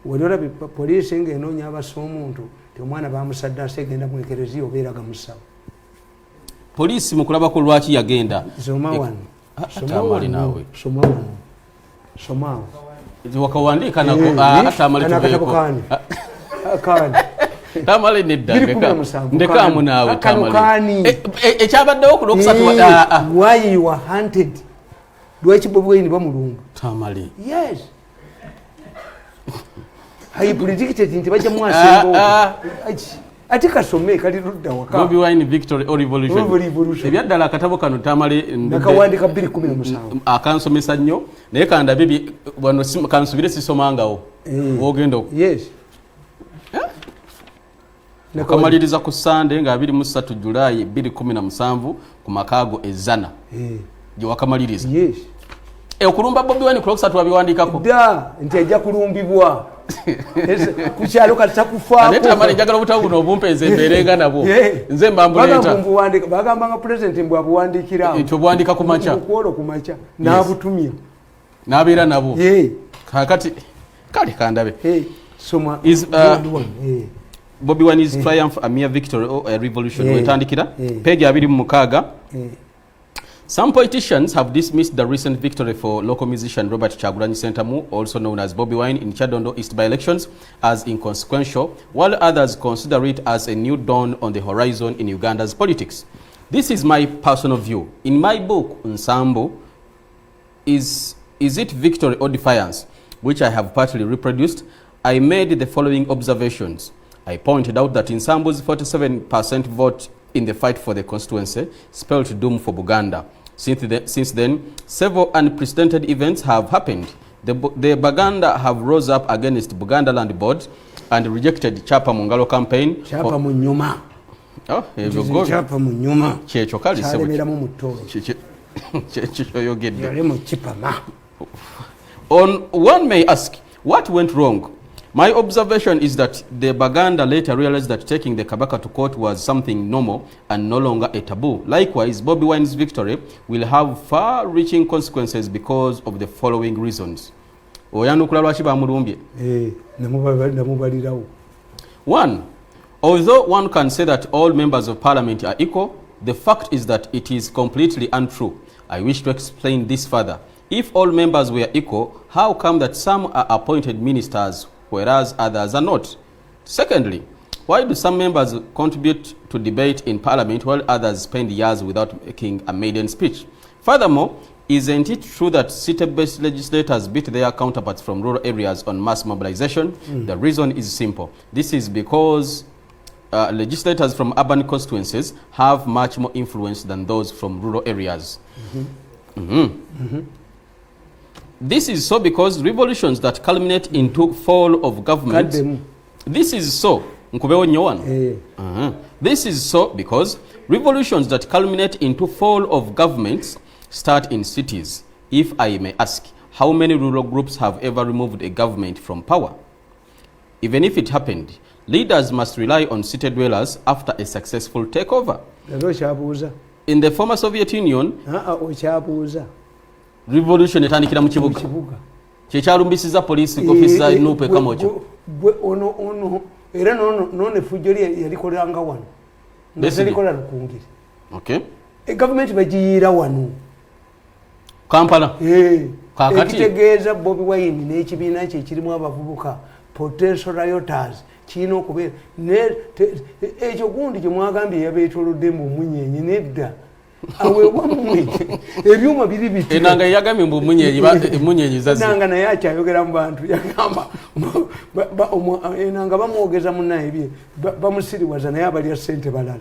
waliwo poliisi ng'enoonya abasa omuntu omwana bamusadde asegenda mu ekereziya obeeraga musawo. Poliisi mukulabako lwaki yagenda Tamale nawe somawo wakawandiika nako Tamale tubeeko Tamale nedda ndekaamu naawe Tamale ekyabaddewo ku lwokusatu why you are hunted lwaki bobweni bamulumba Tamale yes I predicted nti bajja mwasembo ati kasome kali rudda waka Bobi Wine victory or revolution ebyaddala akatabo kano Tamale nakawandika 217 akansomesa nnyo naye kanda bibi bwano kansubire sisomangawo ogenda yes nakamaliriza ku Sunday nga 23 July 2017 ku makaago ezana gye wakamaliriza yes Okulumba Bobi Wine kulokusatu wabiwandikako. Da nti ajja kulumbibwa. Kukyalo katakufaako. Ane Tamale njagala obutabuno obumpenze mberenga nabo. Nze mbambuleta. Bagamba nga president mbwa buwandikira. Ekyo bwandika ku macha. Okuolo ku macha. N'abutumya. N'abeera nabo. Kakati kale kandabe. Soma is Bobi Wine's triumph a mere victory or a revolution. Wetandikira page 26. Some politicians have dismissed the recent victory for local musician Robert Kyagulanyi Ssentamu, also known as Bobi Wine, in Kyadondo East by-elections as inconsequential, while others consider it as a new dawn on the horizon in Uganda's politics. This is my personal view. In my book, Nsambo, Is It Victory or Defiance?, which I have partly reproduced, I made the following observations. I pointed out that Nsambo's 47% vote in the fight for the constituency spelled doom for Buganda. Since then, several unprecedented events have happened. The Baganda have rose up against Buganda Land Board and rejected Chapa Mungalo campaign. Chapa Munyuma. Oh, Chapa Munyuma. Checho kali sebo. One may ask, what went wrong? My observation is that the Baganda later realized that taking the Kabaka to court was something normal and no longer a taboo. Likewise, Bobi Wine's victory will have far-reaching consequences because of the following reasons. One, although one can say that all members of parliament are equal, the fact is that it is completely untrue. I wish to explain this further. If all members were equal, how come that some are appointed ministers whereas others are not? Secondly, why do some members contribute to debate in parliament while others spend years without making a maiden speech? Furthermore, isn't it true that city-based legislators beat their counterparts from rural areas on mass mobilization? The reason is simple. This is because legislators from urban constituencies have much more influence than those from rural areas. This is so because revolutions that culminate into fall of government. This is so. This is so because revolutions that culminate into fall of governments start in cities. If I may ask, how many rural groups have ever removed a government from power? Even if it happened, leaders must rely on city dwellers after a successful takeover. In the former Soviet Union, revolution etandikira mu kibuga kyekyalumbisiza poliisi office za Nupe Kamojo era none fujoli yalikolanga wano ndalikola lukungiri. Okay, government bagiyira wano Kampala kakati ekitegeeza Bobi Wine n'ekibiina kye kirimu abavubuka potential rioters kino okubeera ekyo gundi gye mwagambye yabeetolodde mu munyenyi nedda awewa mwe ebyuma biri biti enanga yagamye mbu munyenyi zazi enanga naye akyayogera mu bantu yagamba enanga bamwogeza munnaye bye bamusiriwaza naye abalya ssente balala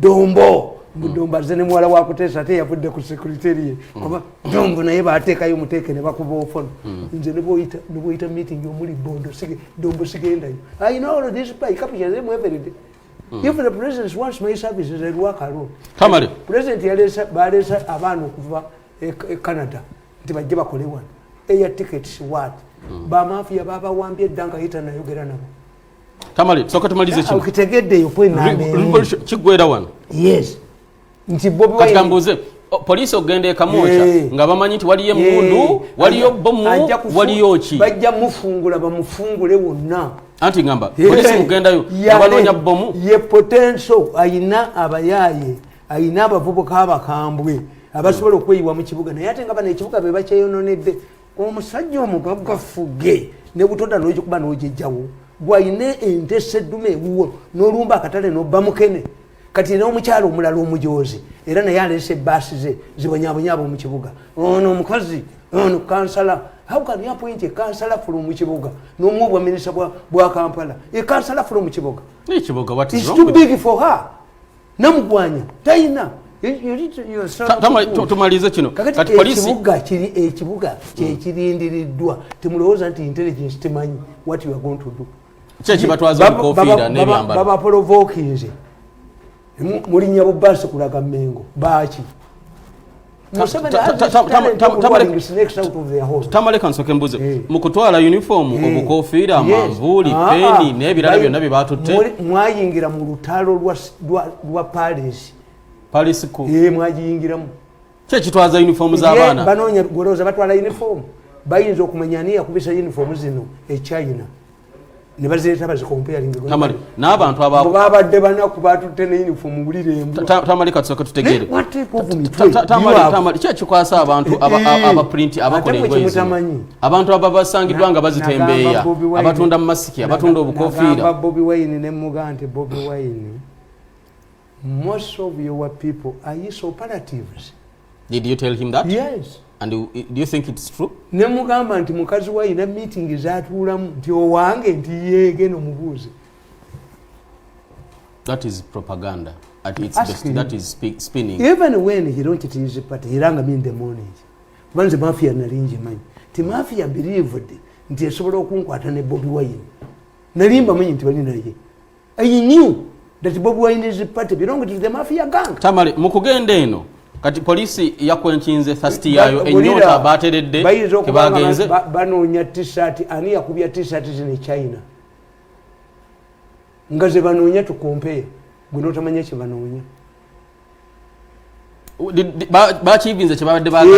dombo Dombo zene mwala wa kutesa ate yavudde ku secretary kuba Dombo naye baateekayo muteeke ne bakuba ofono nze ne boyita meeting omuli bondo sige Dombo sigendayo I know all of this by capture them every day. If the president wants my services, I'll work alone. Tamale. President Yalesa Abano kuva Canada. Ntibajje bakole wan. Eya tickets what? Ba mafia baba wambye danga hita na yogera nabo. Tamale, soka tumalize chino. Ukitegedde yo point na chigwera wan. Yes. Nti Bobi Wine. Katika mbuze police ogende kamocha nga bamanyi nti waliye mundu waliyo bomu waliyo ki bajja mufungula bamufungule wonna anti ngamba police ogenda yo abanonya bomu ye potential ayina abayaye ayina abavubuka abakambwe abasobola okweyiwa mu kibuga naye ate nga bana ekibuga be bakyeyononedde omusajja omugagga fuge ne butonda n'oyo kuba n'ojejjawo gwayine ente seddume ewuwo n'olumba akatale n'obbamukene kati n'omukyalo omulala omujozi era naye alese baasi ze zibonyaabonyaabo mu kibuga ono omukazi ono kansala how can you appoint a kansala from mu kibuga n'omuwa minisita bwa Kampala a kansala from mu kibuga n'ekibuga what is wrong it's too big for her namugwanya tayina tumalize kino kati polisi ekibuga kyekirindiriddwa temulowooza nti intelligence temanyi what you are going to do kyekibatwaza omukofiira n'ebyambalo baba provokinze mulinya bubasi kulaga Mengo baki Tamale kansoke mbuze mukutwala uniform obukofiira manvuli peni n'ebirala byonna bye batutte mwayingira mu lutalo lwa Paris ko mwayingiramu kye kitwaza uniform z'abaana banoonya goroza batwala uniform bayinza okumanyaniya kubisa uniform zino China ne bazireta bazikomparing Tamale n'abantu babadde banaku batutte ne uniform bulirembu Tamale katsoke tutegere Tamale kye kikwasa abantu aba print abakola engoye abantu ababasangidwa nga bazitembeeya abatunda masiki abatunda obukofiira Bobby Wine ne mugante Bobby Wine most of your people are so operatives. Did you tell him that? Yes. And do you think it's true? Ne mugamba nti mukazi wa ina meeting zatulamu nti owange nti yege no mubuze. That is propaganda at its best. That is spinning. Even when he don't his party iranga me in the morning. Banze mafia nalinje manyi. Ti mafia believed nti esobola okunkwata ne Bobby Wine. Nalimba manyi nti bali naye. I knew that Bobby Wine is party belong to the mafia gang. Tamale mukugenda eno kati polisi yakwenchinze thirst yayo enyota bateredde kebagenze banoonya t-shirt ani yakubya t-shirt zine China ngaze banoonya tukompeye gwe otamanya kye banoonya bakivinze kye babadde bagala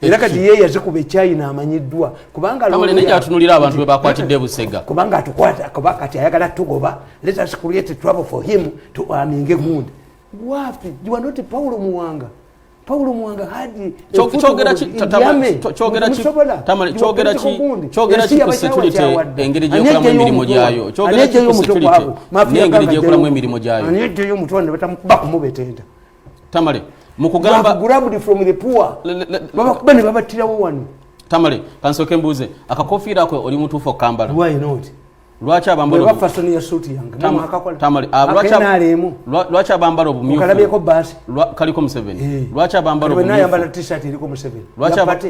era kati ye yazikuba China amanyiddwa kubanga Tamale nejja atunulira abantu be bakwatidde Busega kubanga atukwata kuba kati ayagala tugoba let us create trouble for him to aminge gundi wapi you are not Paulo Muwanga hadi chogera chi Tamale chogera chi ku security engeri je kulamu emirimu gyayo chogera chi ku security n'engeri je kulamu emirimu gyayo aneje yo mutonde batamukuba kumubetenda Tamale mukugamba grabbed from the poor baba kubane babatirawo wano Tamale kansoke mbuze akakofiira ko oli mutuufo kambala why not lwachi abambalo bwa fashion ya suit yange mama akakola Tamale lwachi abambalo obumyufu kalabye ko basi kaliko Museveni lwachi abambalo obumyufu yambala t-shirt iliko Museveni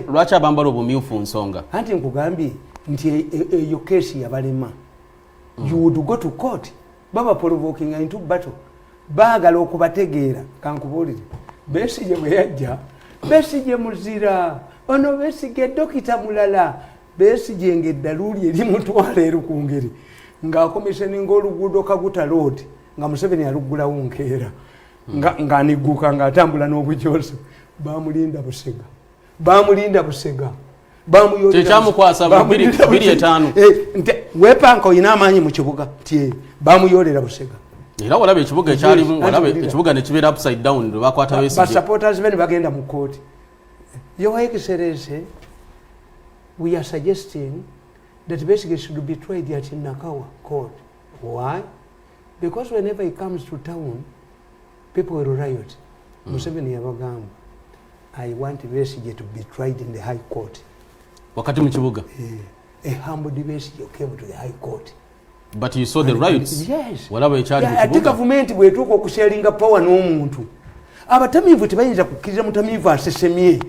lwachi abambalo obumyufu nsonga anti nkugambi nti eyo case yabalema you would go to court baba provoking into battle bagala okubategeera kankubulire Besije bweyajja Besije muzira ono Besije dokita mulala Besije ngeddaluuli eri mutwala erukungeri nga commissioning oluguudo Kaguta road nga Museveni alugulawo nkeera nga aniguka nga atambula n'obujoso bamulinda Busega kyekyamkwasa 2.5 wepanka oyina amaanyi mu kibuga tie bamuyolera Busega era walabe ekibuga ekyalimu walabe ekibuga ne kibeera upside down bakwata Besigye supporters bene bagenda mu court. Your Excellency, we are suggesting that Besigye should be tried at Nakawa court. Why? Because whenever he comes to town, people will riot. Museveni yabagamba, I want Besigye to be tried in the High Court. Wakati mu kibuga? A humble Besigye came to the High Court. But you saw the riots? Yes. Walabe ekyali mu kibuga? Ate government bwetuuka okusharinga power n'omuntu. Abatamiivu tebayinza kukkiriza mutamiivu asesemye.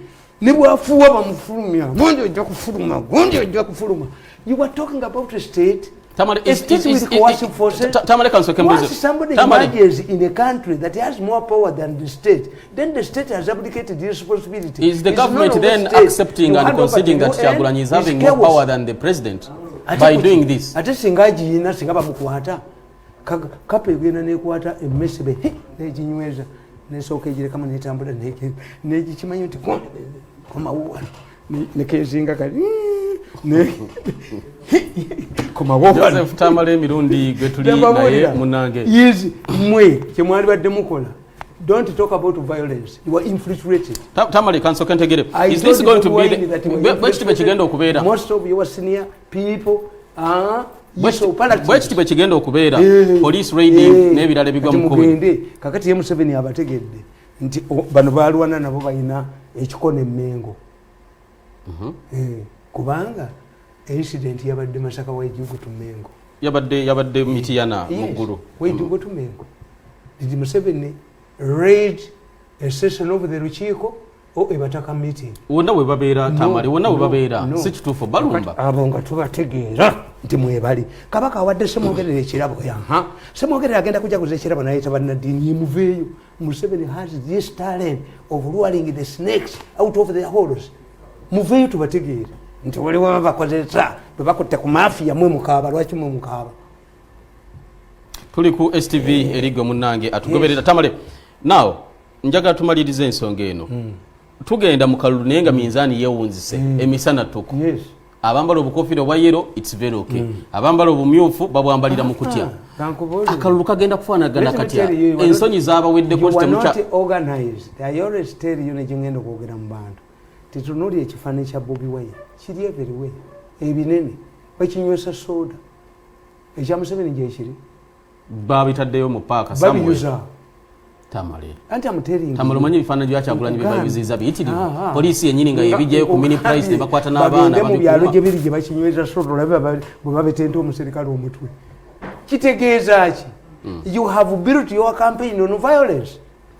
Ne bwafuuwa bamufulumya. Gundi ojja kufuluma, gundi ojja kufuluma. You are talking about a state. Tamale is with coercive forces. Tamale kansoke mbuze. Once somebody emerges in a country that has more power than the state, then the state has abdicated the responsibility. Is the government then accepting and conceding that Kyagulanyi is having more power than the president by doing this? Ate singa agiina singa bamukwata kapa egenda nekwata emmesebe neginyweza nesooka egirekamu netambula negikimanyi nti komawo nekezinga kali Joseph Tamale Mirundi gwe tuli naye munange mwe kyemwali badde mukola. Don't talk about violence. You are infiltrated. Tamale kansoke ntegere. Is this going to be the kigenda okubeera? Most of your senior people are bwekitibe kigenda okubeera police raiding n'ebirala ebigwa mu kubi. Kakati ye Museveni abategedde nti bano balwana nabo balina ekikono emmengo. Kubanga incident yabadde Masaka wa Ejugu to Mengo. Yabadde Mitiyana muggulu. Ejugu to Mengo. Did Museveni raid a session of the Rukiiko or a Bataka meeting? Wonna we babeera Tamale, wonna we babeera si kituufu balumba. Abo nga tubategeera nti mwebali kabaka awadde Semwogerere ekirabo Semwogerere agenda kujaguza ekirabo naye tabannaddiini yemuveeyo. Museveni has this talent of luring the snakes out of their holes. Muveeyo tubategeere nti waliwo babakozesa bwe bakutte ku mafiya mwe mukaaba. Lwaki mwe mukaaba? Tuli ku STV erigwe munnange atugoberera Tamale. Now njagala tumalirize ensonga eno. Tugenda mu kalulu naye nga minzaani yeewunzise emisana tuku. Abambala obukofira obwa yero it's very okay. Abambala obumyufu babwambalira mu kutya. Akalulu kagenda kufaanagana katya. Ensonyi zaabawedde ko temucha organized. I always tell you ne jingendo kwogera mu bantu. Titunuli ekifaananyi kya Bobi Wine kiri everywhere. Ebinene bakinywesa soda. Ekya Museveni gye kiri. Babitaddeyo mu paaka somewhere. Babiyuza. Tamale. Anti amuteri. Tamale manyi bifaananyi bya Kyagulanyi bibabiziza biyitirivu. Poliisi yennyini nga yebijeyo ku mini price ne bakwata n'abaana mu byalo gye biri gye bakinyweza soda olabye bwe babetenta omuserikale omutwe. Kitegeeza ki? You have built your campaign on violence.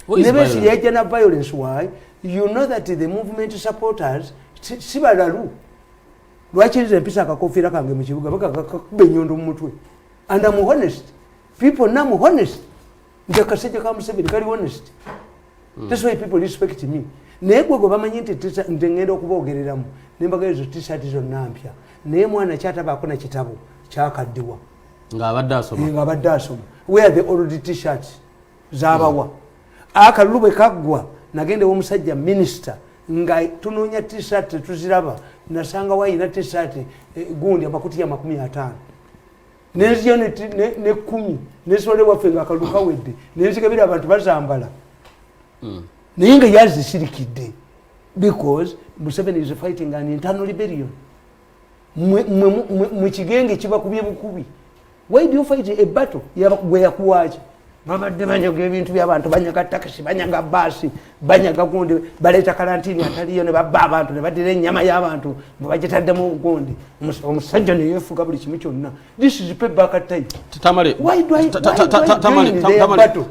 Never see agent violence. Why? You know that the movement supporters sibalalu. Lwaki nze mpisa akakofira kange mu kibuga bakakube nnyondo mu mutwe. And I'm honest. People now honest. Nje kasejja ka Museveni kali honest. That's why people respect me. Naye gwe bamanyi nti nze ngenda okuboogereramu nembaga ezo t-shirt zonna mpya. Naye mwana kyatabaako na kitabo kyakaddiwa. Ng'abadde asoma. Where the old t-shirts zaabawa. Akalulu bwe kaggwa nagende omusajja minister nga tunoonya t-shirt tuziraba nasanga wayina t-shirt gundi amakutiya 50. Nezyo ne 10 nesole waffe nga akalulu kawedde nenzigabira abantu bazambala. Naye nga yazisirikidde because Museveni is fighting an internal rebellion. Mu kigenge kibakubye bukubi. Why do you fight a battle? Where kuwaje? Babadde banyaga ebintu by'abantu banyaga taxi banyaga basi banyaga gundi baleta karantini ataliyo ne babba abantu ne badira ennyama y'abantu bagitadde mu gundi omusajja ne yefuga buli kimu kyonna. This is payback time. Tamale. Why do I Tamale.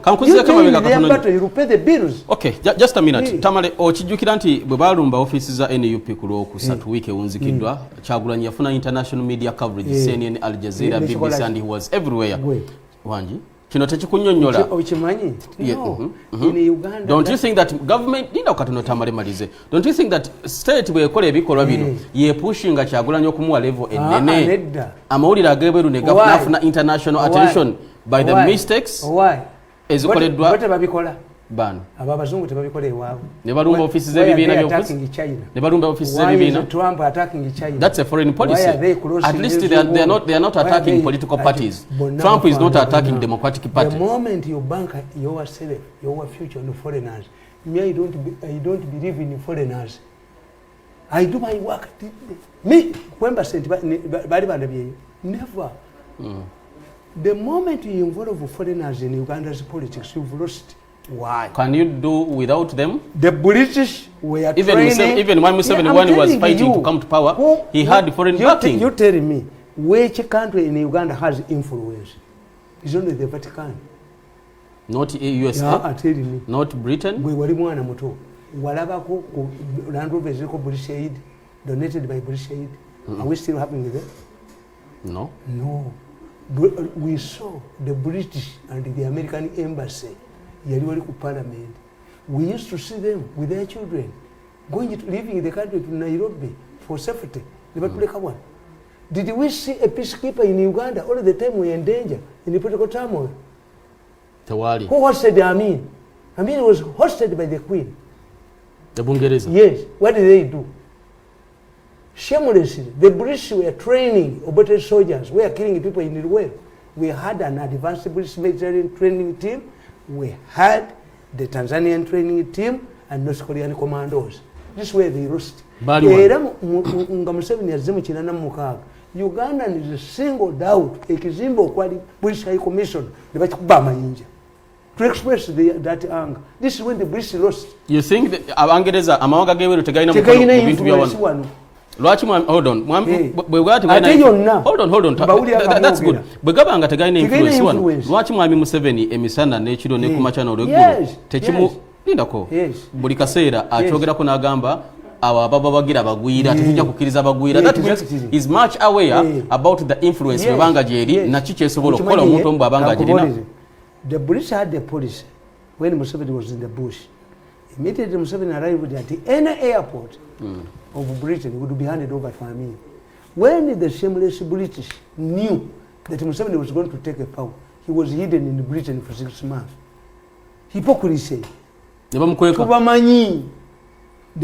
Kankuzira kama bega katono. You pay the bills. Okay, just a minute. Tamale okijjukira nti bwe balumba offices za NUP ku Lwokusatu wiki wunzikiddwa Kyagulanyi yafuna international media coverage CNN, Al Jazeera, BBC and he was everywhere. Wanji kino tekikunnyonnyola okimanyi in Uganda. Don't you think that government linda katono Tamale malize, don't you think that state bwekola ebikolwa bino ye pushinga Kyagulanyi okumuwa level enene amawulire ageberu ne gafuna international attention by the mistakes ezikoleddwa babikola ban abazungu tebabikola ewaabwe ne balumba offices z'ebibiina by'okusi ne balumba offices z'ebibiina. Trump attacking China. That's a foreign policy. At least they are not attacking political parties. Trump is not attacking Democratic Party. The moment you bank yourself, your future on foreigners, me I don't believe in foreigners. I do my work. Me when sent never. The moment you involve foreigners in Uganda's politics, you've lost. Why? Can you do without them? The British were even when Museveni was fighting to come to power, he had foreign backing. You tell me which country in Uganda has influence? It's only the Vatican. Not USA. Yeah, tell me. Not Britain. We were mwana muto. Walaba ko Land Rover ziko British aid donated by British aid. Are we still having them? No. No. We saw the British and the American embassy. Yali ku parliament. We used to see them with their children going to living in the country to Nairobi for safety. Did we see a peacekeeper in Uganda all the time we in danger in the political turmoil? Tawali. Who hosted Amin? Amin was hosted by the Queen. The Bungereza. Yes. What did they do? Shamelessly, the British were training Obote soldiers. We are killing people in the world. We had an advanced British military training team. We had the Tanzanian training team and North Korean commandos. This is where they lost. Uganda is singled out ekizimbo kwali British High Commission to express that anger. This is when the British lost. You think that Abangereza amawanga geberu tegaina bintu by'abantu? Lwaki hold on. Hold on. That's good. Bwegabanga tegaina influence wano. Lwaki mwami Museveni emisana n'ekiro ne kumacha n'olweggulu tekimu lindako buli kaseera achogerako n'agamba aba baba bagira bagwira tujja kukiriza bagwira that means is much aware about the influence banga jeri na chiche sobola kola omuntu omba banga jeri. The British had the policy when Museveni was in the bush. Immediately Museveni arrived at any airport of Britain would be handed over to Amin. When the shameless British knew that Museveni was going to take a power, he was hidden in Britain for 6 months. Hypocrisy. The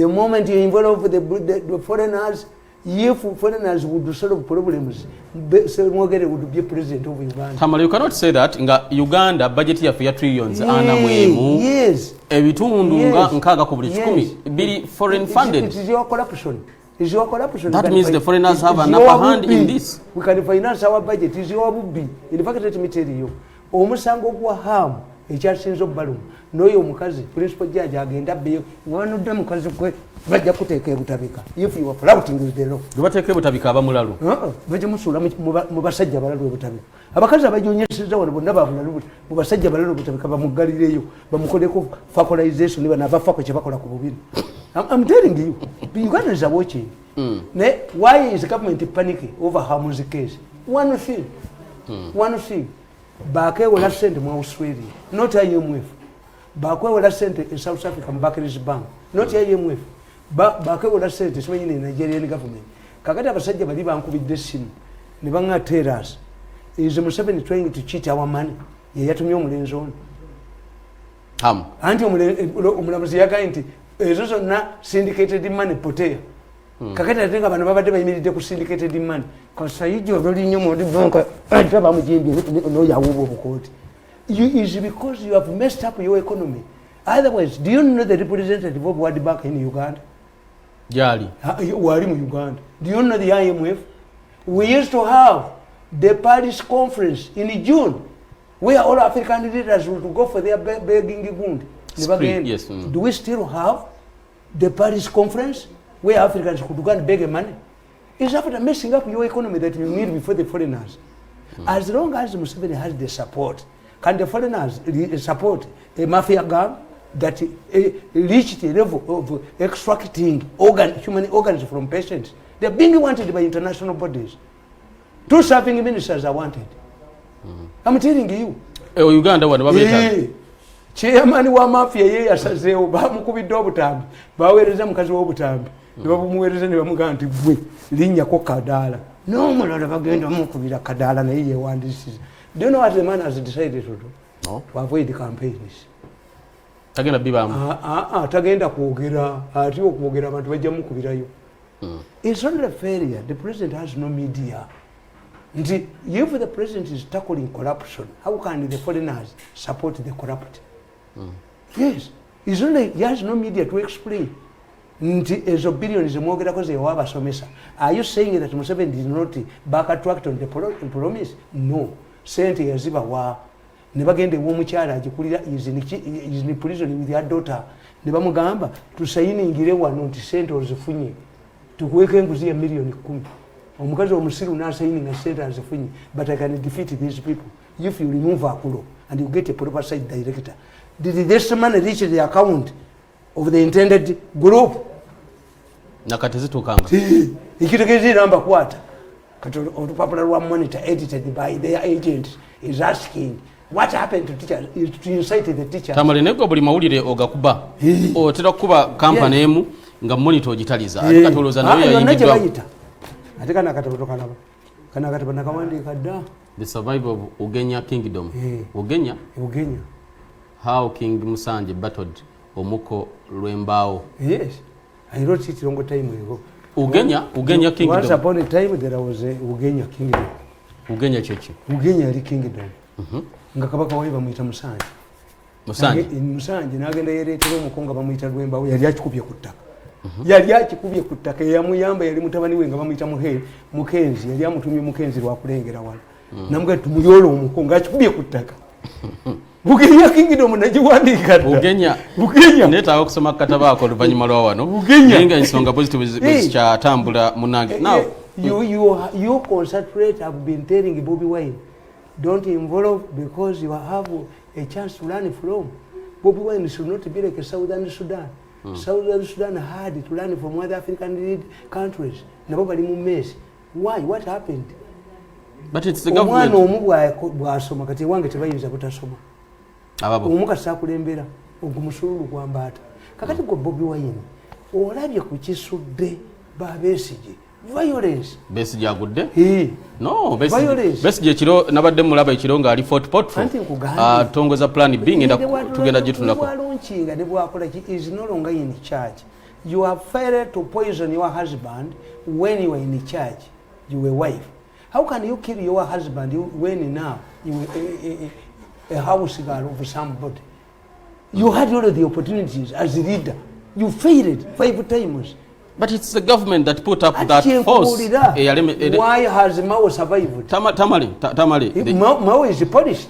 moment you involve the foreigners, if foreigners would solve problems, Mogere would be president of Uganda. Tamale, you cannot say that. Uganda budget ya for trillions ana mwemu. Yes. Ebitundu nkaga ku buli 10 bili foreign funded. It is your corruption. It's your corruption. That means the foreigners have an upper hand in this. We can finance our budget. It's your bubi. In fact, let me tell you, omusango gwa ham ekyasinzo balum noyo omukazi principal judge agenda beyo wanudde mukazi kwe bajja kuteeka ebutabika if you are flouting the law dubateeka ebutabika abamulalu bajja musula mu basajja balalu ebutabika abakazi abajonyeseza wano bonna babulalu mu basajja balalu ebutabika bamugalireyo bamukoleko factorization bana bafako kye bakola ku bubiri. I'm telling you, Uganda is watching. Why is the government panicking over Hamu's case? One thing. Back will have sent to Australia, not IMF. Back will have sent in South Africa, Barclays Bank, not IMF. Back will have sent to in the Nigerian government. Kagata Basaja Baliba with this sin. Nibanga tell us. Is Museveni trying to cheat our money? Yet to me zone. Anti is also not syndicated money potea. Kakata think about never immediately to syndicated money. Because I already knew more than no Yahoo court. Is because you have messed up your economy. Otherwise, do you know the representative of World Bank in Uganda? Jali. Uganda. Do you know the IMF? We used to have the Paris conference in June, where all African leaders would go for their begging wound. Yes. Do we still have the Paris conference where Africans could go and beg money? It's after messing up your economy that you need before the foreigners. As long as Museveni has the support, can the foreigners support a mafia gang that reached the level of extracting human organs from patients? They're being wanted by international bodies. 2 serving ministers are wanted. I'm telling you. Uganda one Chairman wa mafia ye yasazeewo bamukubidde obutambi baweereza mukazi w'obutambi ne babumuweereza ne bamugamba nti gwe linnyako Kadaala n'omulala bagenda mukubira Kadaala naye yeewandisiza. Do you know what the man has decided to do? No. To avoid the campaigns. Tagenda bibamu. Tagenda kwogera ati okwogera abantu bajja mukubirayo. It's only a failure. The president has no media. If the president is tackling corruption, how can the foreigners support the corrupt? Yes, it's only he has no media to explain. Ezo billions mwogera ze wabasomesa. Are you saying that Museveni did not backtrack on the promise? No. Sente yaziba wa ne bagende w'omukyala agikulira is in prison with her daughter. Ne bamugamba tusayiningire wano nti sente ozifunye tukuweka enguzi ya milioni 10. Omukazi omusiru n'asayininga sente azifunye. But I can defeat these people if you remove Akulo and you get a proper site director. Did this money reach the account of the intended group? Nakati zitukanga. Ikitegezi namba kwata. Kati olupapula lwa monitor edited by their agent is asking what happened to teachers to incite the teachers. Tamale nego buli mawulire ogakuba. Otera kuba company emu nga monitor ogitaliza. Atikatoloza nayo yayingidwa. Atika nakatoloka nabo. Kana katabana kawandika da. The survival of Ugenya Kingdom. Ugenya. How King Musanje battled Omuko Lwembao. Yes, I wrote it long time ago. Ugenya Kingdom. Once upon a time there was a Ugenya Kingdom. Ugenya Chechi. Ugenya Kingdom. Nga kabaka wali bamuyita Musanje. Musanje nagenda yereetera omukonga bamuyita Lwembao yali akikubye ku ttaka. Yali akikubye ku ttaka yamuyamba yali mutabani we nga bamuyita Mukenzi yali amutumye Mukenzi lwakulengera wala. Namugamba tumuyolo omukonga akikubye ku ttaka. Ugenya Kingdom nagiwandika dda. Ugenya. Neta okusoma kataba ako luvanyuma lwa wano. Ugenya ensonga positive cha tambula munange. Now you concentrate. I've been telling Bobby Wine, don't involve because you have a chance to learn from. Bobby Wine should not be like a Southern Sudan. Southern Sudan had to learn from other African countries. Nabo bali mu mess. Why? What happened? But it's the government. Omwana omu bwasoma kati wange tebayinza butasoma. Ababo. Omukasa kulembera ogumusululu kwambata. Kakati go Bobi Wine. Olabye ku kisudde babesije. Violence. Besije agudde? No, besije kiro nabadde mulaba ekiro nga ali Fort Portrait. Tongoza plan B ngenda tugenda gitulako. Launching and bwakola is no longer in charge. You have failed to poison your husband when you were in charge. You were wife. How can you kill your husband when now you were a house girl of somebody? You had all the opportunities as a leader. You failed 5 times. But it's the government that put up that force. Why has Mao survived? Tamale. Mao is polished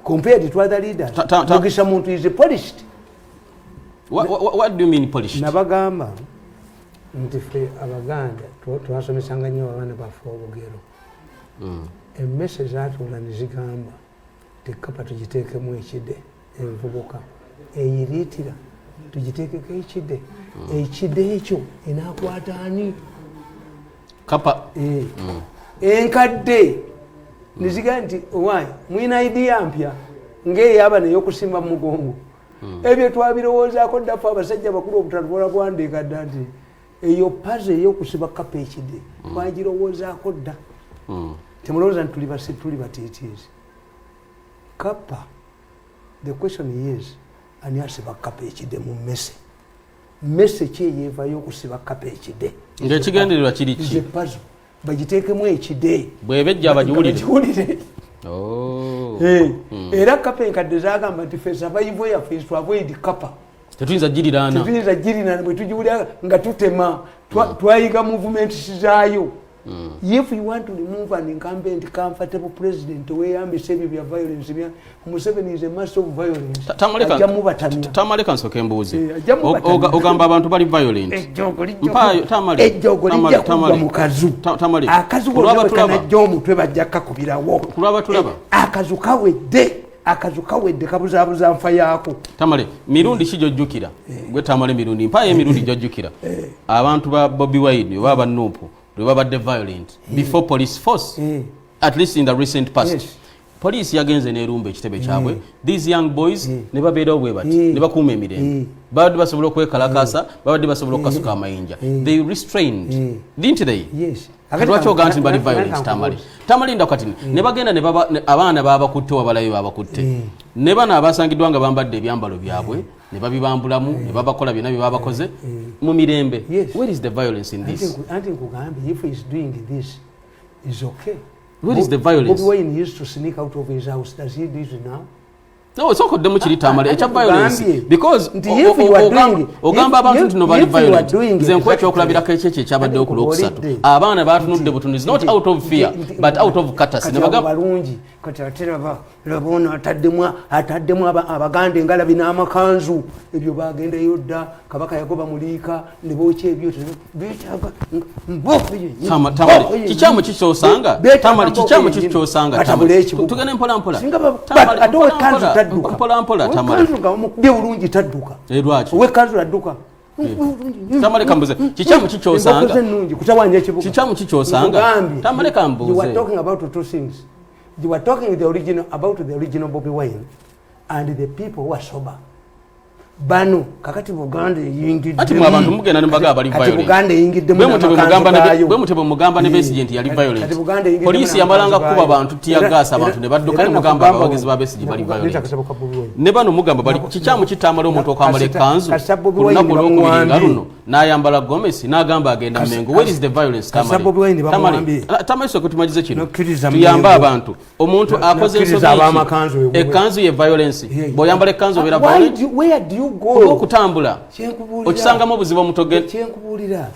compared to other leaders. Mugisha is polished. What do you mean polished? Nabagamba ntife abaganda twasomesanga nnyo abaana baffe obugero. Emmese zaatula ne zigamba tekapa tugiteekemu ekide envubuka eyiriitira tugiteekeko ekide ekide ekyo enaakwata ani kapa enkadde neziga nti owaye mwina idea mpya ng'eyaba n'ey'okusimba mu mugongo ebyo twabirowoozaako ddaffe abasajja bakulu obutatubola bwandiika dda nti eyo paze ey'okusiba kapa ekide twagirowoozaako dda temulowooza nti tuli batiitiizi kapa. The question is ani asiba kapa ekide mu mmese mmese ki eyeevayo okusiba kapa ekide ng'ekigendererwa kiri ki pazo bagiteekemu ekide bwebejja abagiwulire. Era kapa enkadde zagamba nti fe survival yaffe is to avoid kapa. Tetuyinza giriraana bwe tugiwulira nga tutema twayiga movements zaayo. If you want to remove an incumbent comfortable president weyambisa ebyo bya violence bya Museveni is a master of violence. Tamale kansoke embuuzi ogamba abantu bali violent tamale mukazu akazu kanajja omutwe bajja kakubirawo kulaba tulaba akazu kawedde kabuzaabuza nfa yaako. Tamale mirundi kijojjukira gwe tamale mirundi mpaye mirundi jojjukira abantu ba Bobi Wine baba nupu babadde violent before police force at least in the recent past. Police yagenze nerumba ekitebe kyabwe these young boys ne babeera obwe bati ne bakuuma emirembe babadde basobola okwekalakasa babadde basobola okukasuka amayinja they restrained didn't they? Lwaki ogaa nti bali violent tamale ndakati ne bagenda ne abaana babakutte wabalayo babakutte ne bano abasangiddwa nga bambadde ebyambalo byabwe ne babibambulamu ne babakola byonna bye babakoze mu mirembe. Where is the violence in this? If he is doing this is okay. Where is the violence? Bobi Wine used to sneak out of his house. Does he do it now? No, it's not called democracy tamale. It's a violence because ogamba abantu nti no bali violent. Zenkwe kyokulabira kecheche kyabadde okulokusatu. Abaana batunudde butuni is not out of fear but out of courtesy. Nebaga balungi kati atera babona ataddemu abaganda engala bina amakanzu ebyo bagenda yodda kabaka yagoba muliika ne boche ebyo betaga tamale kichamu kichosanga tamale kichamu kichosanga tamale tugene mpola adowe kanzu tadduka mpola tamale kanzu ngamukubye bulungi tadduka lwaki we kanzu tadduka tamale kambuze kichamu kichosanga kutawanya ekibuga kichamu kichosanga tamale kambuze. You were talking about two things. You were talking about the original Bobi Wine and the people who are sober. Bano kakati Buganda yingidde ati abantu mugenda nimbaga bali violent Buganda yingidde bwe mutebe mugamba ne president yali violent police yamalanga kuba abantu tiagasa abantu ne badduka mugamba abagezi ba besiji bali violent ne bano mugamba bali kichamu kitamala omuntu okwambala kanzu olunaku olw'okubiri luno n'ayambala gomesi n'agamba agenda Mengo. Where is the violence tamale so kutumajize kino tuyamba abantu omuntu akoze ensobi ekanzu ye violence boyambala ekanzu obera violent. Where do you go okutambula okisangamu obuzibu omutogene kyenkubulira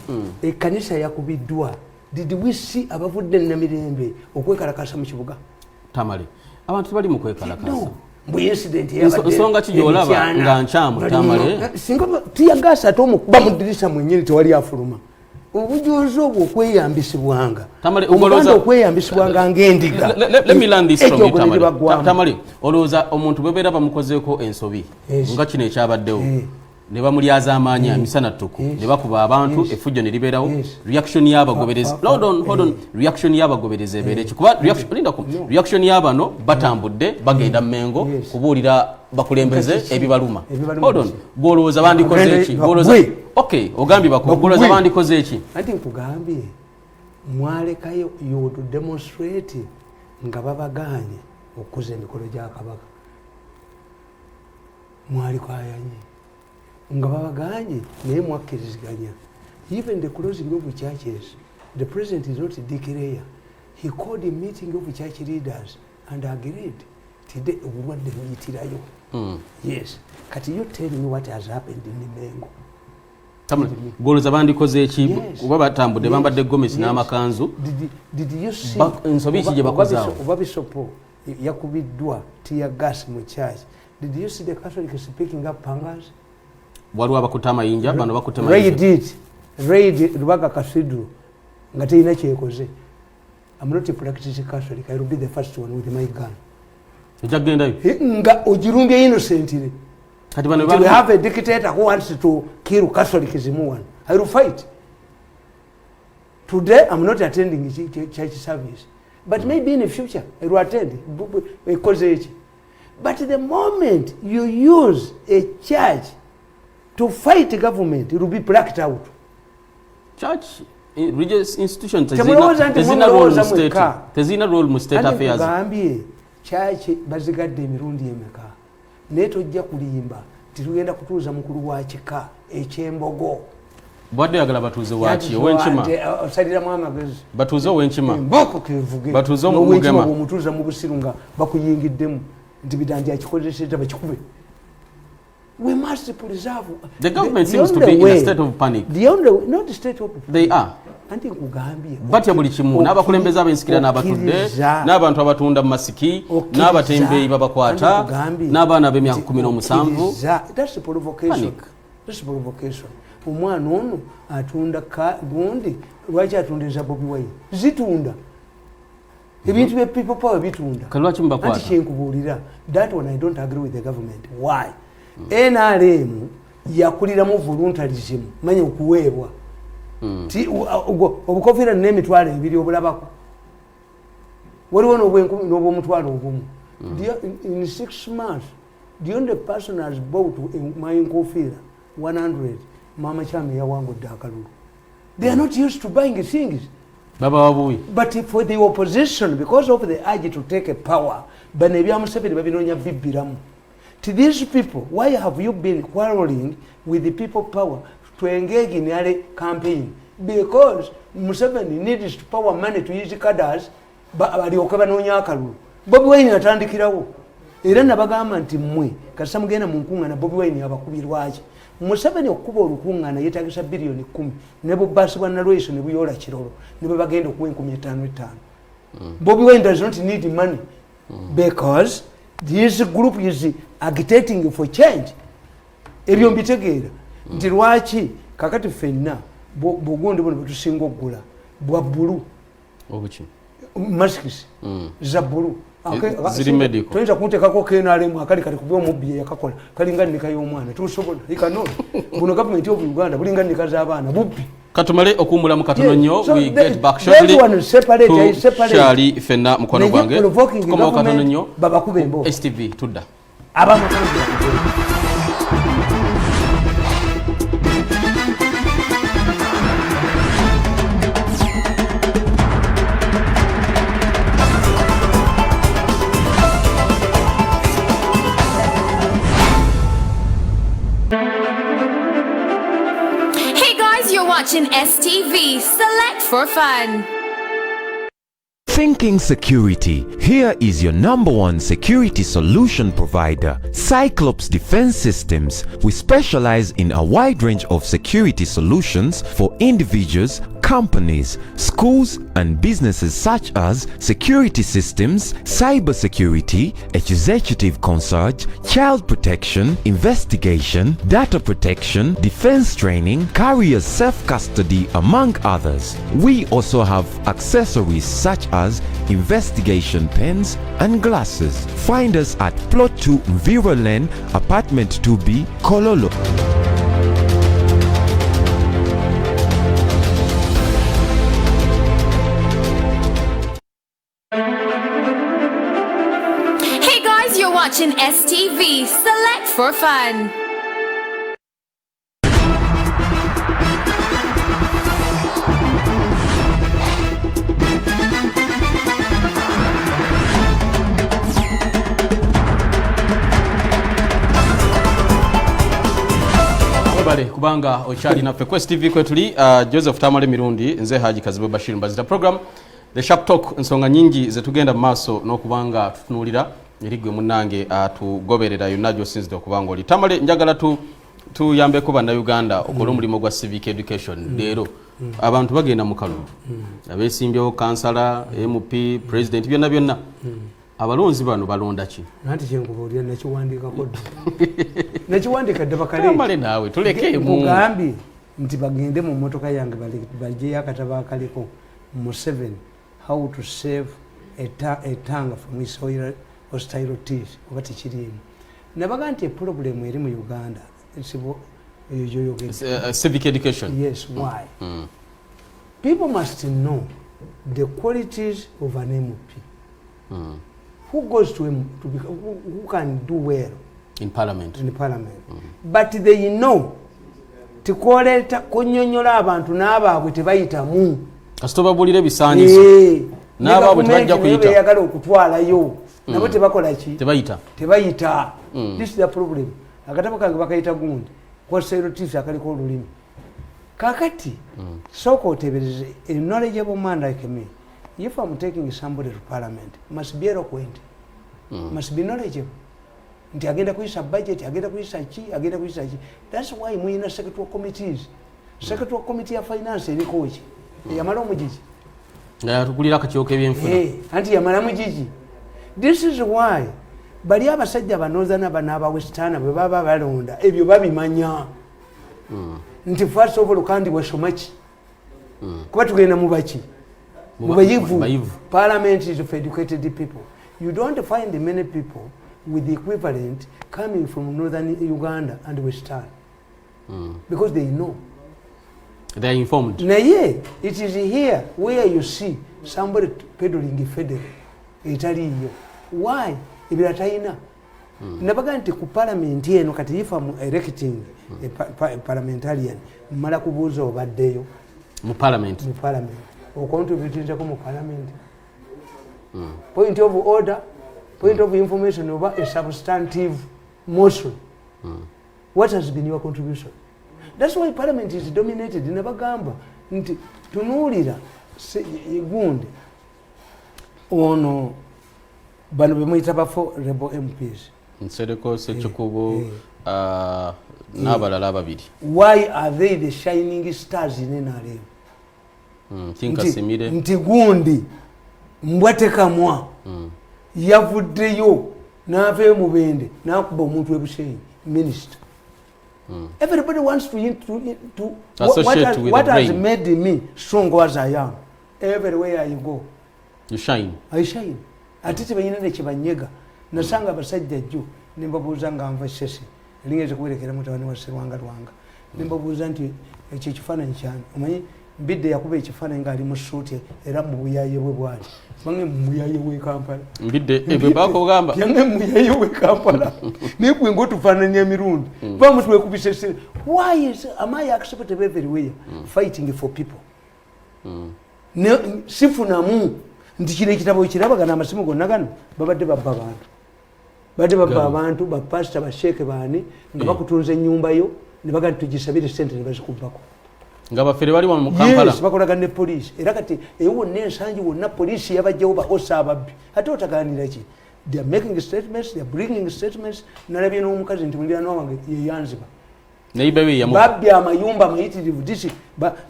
ekkanisa yakubiddwa. Did we see abavudde Namirembe okwekalakasa mu kibuga? Tamale abantu bali mu kwekalakasa mu incident ensonga kijolaba nga nkyamu tamale singa tiyagasa ate omukuba mu ddirisa mwennyini tewali afuluma obujuzi obwo okweyambisibwanga omuganda okweyambisibwanga ng'endiga. Let me learn this from you tamale olowooza omuntu bebeera bamukozeeko ensobi nga kino ekyabaddewo ne bamulyaza amaanyi amisana ttuku ne bakuba abantu effujjo ne libeerawo reaction y'abagoberezi hold on reaction y'abagoberezi ebeera eki kuba reaction y'abano batambudde bagenda Mengo kubuulira bakulembeze ebibaluma hold on gwolowooza bandikoze eki okay ogambye bagolooza bandikoze eki anti nkugambye mwalekayo you to demonstrate nga babaganye okuza emikolo gya kabaka mwalikayanye nga babaganye naye mwakkiriziganya even the closing of the churches the president is not declare he called a meeting of the church leaders and agreed today obulwadde buyitirayo yes kati you tell me what has happened in Mengo golooza bandikoze eki oba batambudde bambadde gomesi n'amakanzu ensobi ki gye bakozaawo oba bisopo yakubiddwa tear gas mu church did you see the Catholics picking up pangas waliwo abakutte amayinja bano bakutte raid Lubaga Cathedral nga terina kyekoze I'm not a practicing Catholic I will be the first one with my gun ejaggendayo nga ogirumbye innocently kati bano we have a dictator who wants to kill Catholics in one I will fight today I'm not attending church service but maybe in the future I will attend because but the moment you use a church to fight the government it will be blacked out church religious institutions tezina role mu state affairs gambye church bazigadde emirundi emeka naye tojja kulimba titugenda kutuuza mukulu wa kika ekyembogo bwadde yagala batuuze waki owenkima osaliramu amagezi batuuze owenkima mboko kevuge batuuze omugema omutuuza mu busiru nga bakuyingiddemu nti bidandi akikozeseza bakikube we must preserve the government seems to be in a state of panic not the state of they are anti nkugambye batya buli kimu n'abakulembeze abensikira n'abatudde n'abantu abatunda mu masiki n'abatembeeyi babakwata n'abaana b'emyaka 17 that's the provocation omwana ono atunda gundi lwaki atundiriza Bobi Wine zitunda ebintu bya people power bitunda kalwaki mubakwata anti kyenkubuulira that one I don't agree with the government why NRM yakuliramu voluntarism manya okuweebwa obukofiira n'emitwalo ebiri obulabako waliwo n'obwomutwalo ogumu in 6 months the only person has bought my enkofiira 100 mama kyame yawangudde akalulu they are not used to buying things baba wabuyi but for the opposition because of the urge to take a power bano ebyamuseveni babinoonya bibbiramu to these people why have you been quarreling with the people power to engage in a campaign because Museveni needs to power money to use cadres balyoke banoonya akalulu Bobi Wine atandikirawo era nabagamba nti mmwe kasita mugenda mu nkuŋŋaana Bobi Wine abakubirwaki Museveni okuba olukuŋŋaana yeetagisa biliyoni 10 ne bubbaasi bwa Nalweso ne buyoola Kirolo ne bwe bagenda okuwa 55,000 Bobi Wine does not need money because this group is agitating for change ebyo mbitegeera nti lwaki kakati ffenna bugundi buno bwetusinga okugula bwa bbulu maskis za bbulu ziri medical toyinza kunteekako kenalemu akali kali kuba omubbi yakakola kalinga nnika y'omwana tusobola ikanoona buno gavumenti of Uganda bulinga nnika z'abaana bubbi katumale okuwummulamu katono nnyo we get back shortly kyali ffenna mukono gwange tukomawo katono nnyo babakuba embo STV tudda Watching STV, select for fun. Thinking security. Here is your #1 security solution provider, Cyclops Defense Systems. We specialize in a wide range of security solutions for individuals, companies, schools, and businesses such as security systems, cybersecurity, executive concierge, child protection, investigation, data protection, defense training, carrier self-custody, among others. We also have accessories such as investigation pens and glasses. Find us at Plot 2 Mviro Lane, Apartment 2B, Kololo. STV. Select for fun. Bale kubanga ochali na Quest TV kwetuli Joseph Tamale Mirundi nze Haji Kazibe Bashir Mbazita program The Sharp Talk nsonga nyingi zetugenda maso n'okubanga tutunulira erigwe munange atugoberera yunajo since okubanga oli Tamale njagala tuyambe ko bana Uganda okola omulimo gwa civic education lero abantu bagenda mu kalulu abesimbyewo kansala MP president byonna abalonzi bano balonda ki nanti kyenkubuulira nakiwandika kodde nakiwandika ddaba kale Tamale naawe tuleke mu mugambi nti bagende mu motoka yange bajeyo akataba akaliko mu 7 how to save a tongue from his hostilities oba tekirimu nabaga nti problem eri mu Uganda civic education. Yes, why? People must know the qualities of an MP. Who goes to him to be, who can do well in parliament? But they know tikoleta kunyonyola abantu n'abaabwe tebayitamu kasitoba bulire bisaanizo n'abaabwe tebajja kuyita yagala okutwalayo nabo tebakola ki tebayita this is the problem akatabo kange bakayita gundi kwa serotis akaliko olulimi kakati soko otebereze a knowledgeable man like me. If I'm taking somebody to parliament, must be eloquent, must be knowledgeable. Nti agenda kuisa budget, agenda kuisa chi. That's why we in secretarial committees. Secretarial committee of finance ni koji. Yamala mujiji. Na tukulira kachoke byenfuna. Anti yamala mujiji. This is why bali abasajja banozana banaba westana bwe baba balonda ebyo babimanya. Nti first of all kandi washomachi. Kuba tugenda mu baki. Parliament is of educated people. You don't find many people with the equivalent coming from northern Uganda and western because they know. They are informed. Now, yeah, it is here where you see somebody peddling federal. Italiyo. Why? Ibirataina. Nabaga nti ku parliament eno kati if I'm electing a parliamentarian, mala kubuza obaddeyo mu parliament. Or contributing to parliament. Point of order, point of information over a substantive motion. What has been your contribution? That's why parliament is dominated in Abagamba. Tunulira gundi ono bano bemuyitaba for rebel MPs. Nsereko Sechukubo n'abalala babiri. Why are they the shining stars in NRM? Nti gundi mbwatekamwa yavuddeyo n'ave mu bende n'akuba omuntu w'ebushenyi minister. Everybody wants to what has made me strong as I am. Everywhere you go you shine. I shine. Ati tebayina ne kibanyega nasanga abasajja jjo nimbabuuza nga nva sese lingeze kuberekera mutawani wa Serwanga Rwanga nimbabuuza nti ekyo kifaananyi kyane omanyi mbidde yakuba ekifaananyi ng'ali mu suuti era mu buyaye bwe bwali bange mu buyaye bw'e Kampala mbidde ebyo bakugamba yange mu buyaye bw'e Kampala nebwe ng'otufaananya emirundi bamu twekubise sire. Why am I acceptable everywhere fighting for people? Sifunamu nti kino ekitabo kirabagana amasimu gonna gano babadde babba abantu bapasita basheeke baani nga bakutunza ennyumba yo ne bagamba tugisabire ssente ne bazikubbako nga bafere bali mu Kampala. Yes, bakolaga ne police era kati ewo n'ensangi wonna police yabajjawo baosa ababbi ate otaganira ki. They are making statements, they are bringing statements. Nalabye n'omukazi nti muliraanwa wange yeyanziba neighbor yamu babbi amayumba amayitirivu disi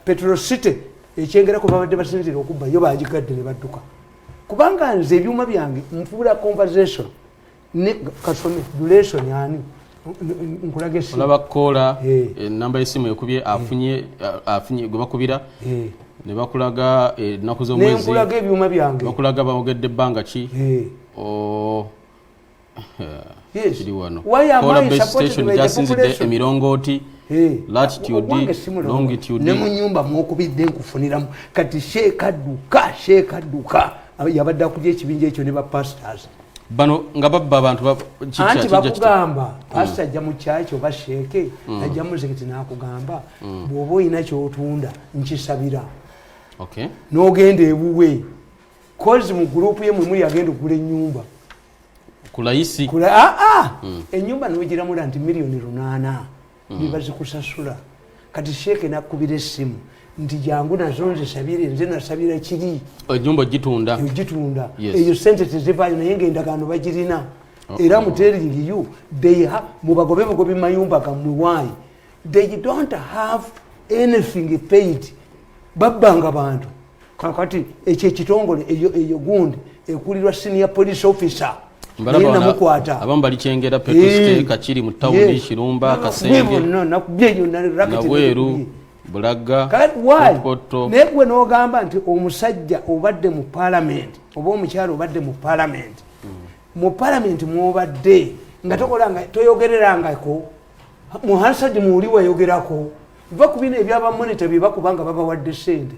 Petrol City ekyengerako babadde basinzira okubba yo bagigadde ne badduka kubanga nze ebyuma byange nfuula conversation ne kasome duration yani nkulaga essimu olaba kola namba y'essimu ekubye afunye gwe bakubira ne bakulaga ennaku z'omwezi ne nkulaga ebyuma byange bakulaga bawogedde ebbanga ki yes kiri wano kola base station jasinzidde emirongooti latitude longitude ne mu nyumba mwokubidde nkufuniramu kati sheekadduka yabadde akubye ekibinja ekyo ne ba pastors bano nga babba abantu anti bakugamba pastor ajja mu kyakyo basheke ajja mu muzikiti n'akugamba bw'oba oyina ky'otunda nkisabira n'ogenda ebuwe kozi mu gurupu ye mwe muli agenda okugula ennyumba kulayisi ennyumba n'ogiramula nti miliyoni 8 bibazikusasula kati sheeke nakkubira essimu nti jangu nazo nzisabire nze nasabira kiri ennyumba ogitunda eyo sente tezivaayo naye ng'endagaano bagirina era mutelling you mubagobe mayumba gammwe why they don't have anything paid babbanga bantu kakati ekyo ekitongole eyo gundi ekulirwa senior police officer namukwata abamu balikyengera petosite kakiri mu tawuni kirumba kasenge naweeru bulaga naye gwe n'ogamba nti omusajja obadde mu palamenti oba omukyalo obadde mu palamenti mu palamenti mwobadde nga toyogererangako mu hansard muuli wayogerako va ku bino ebyabamonita bye bakubanga babawadde sente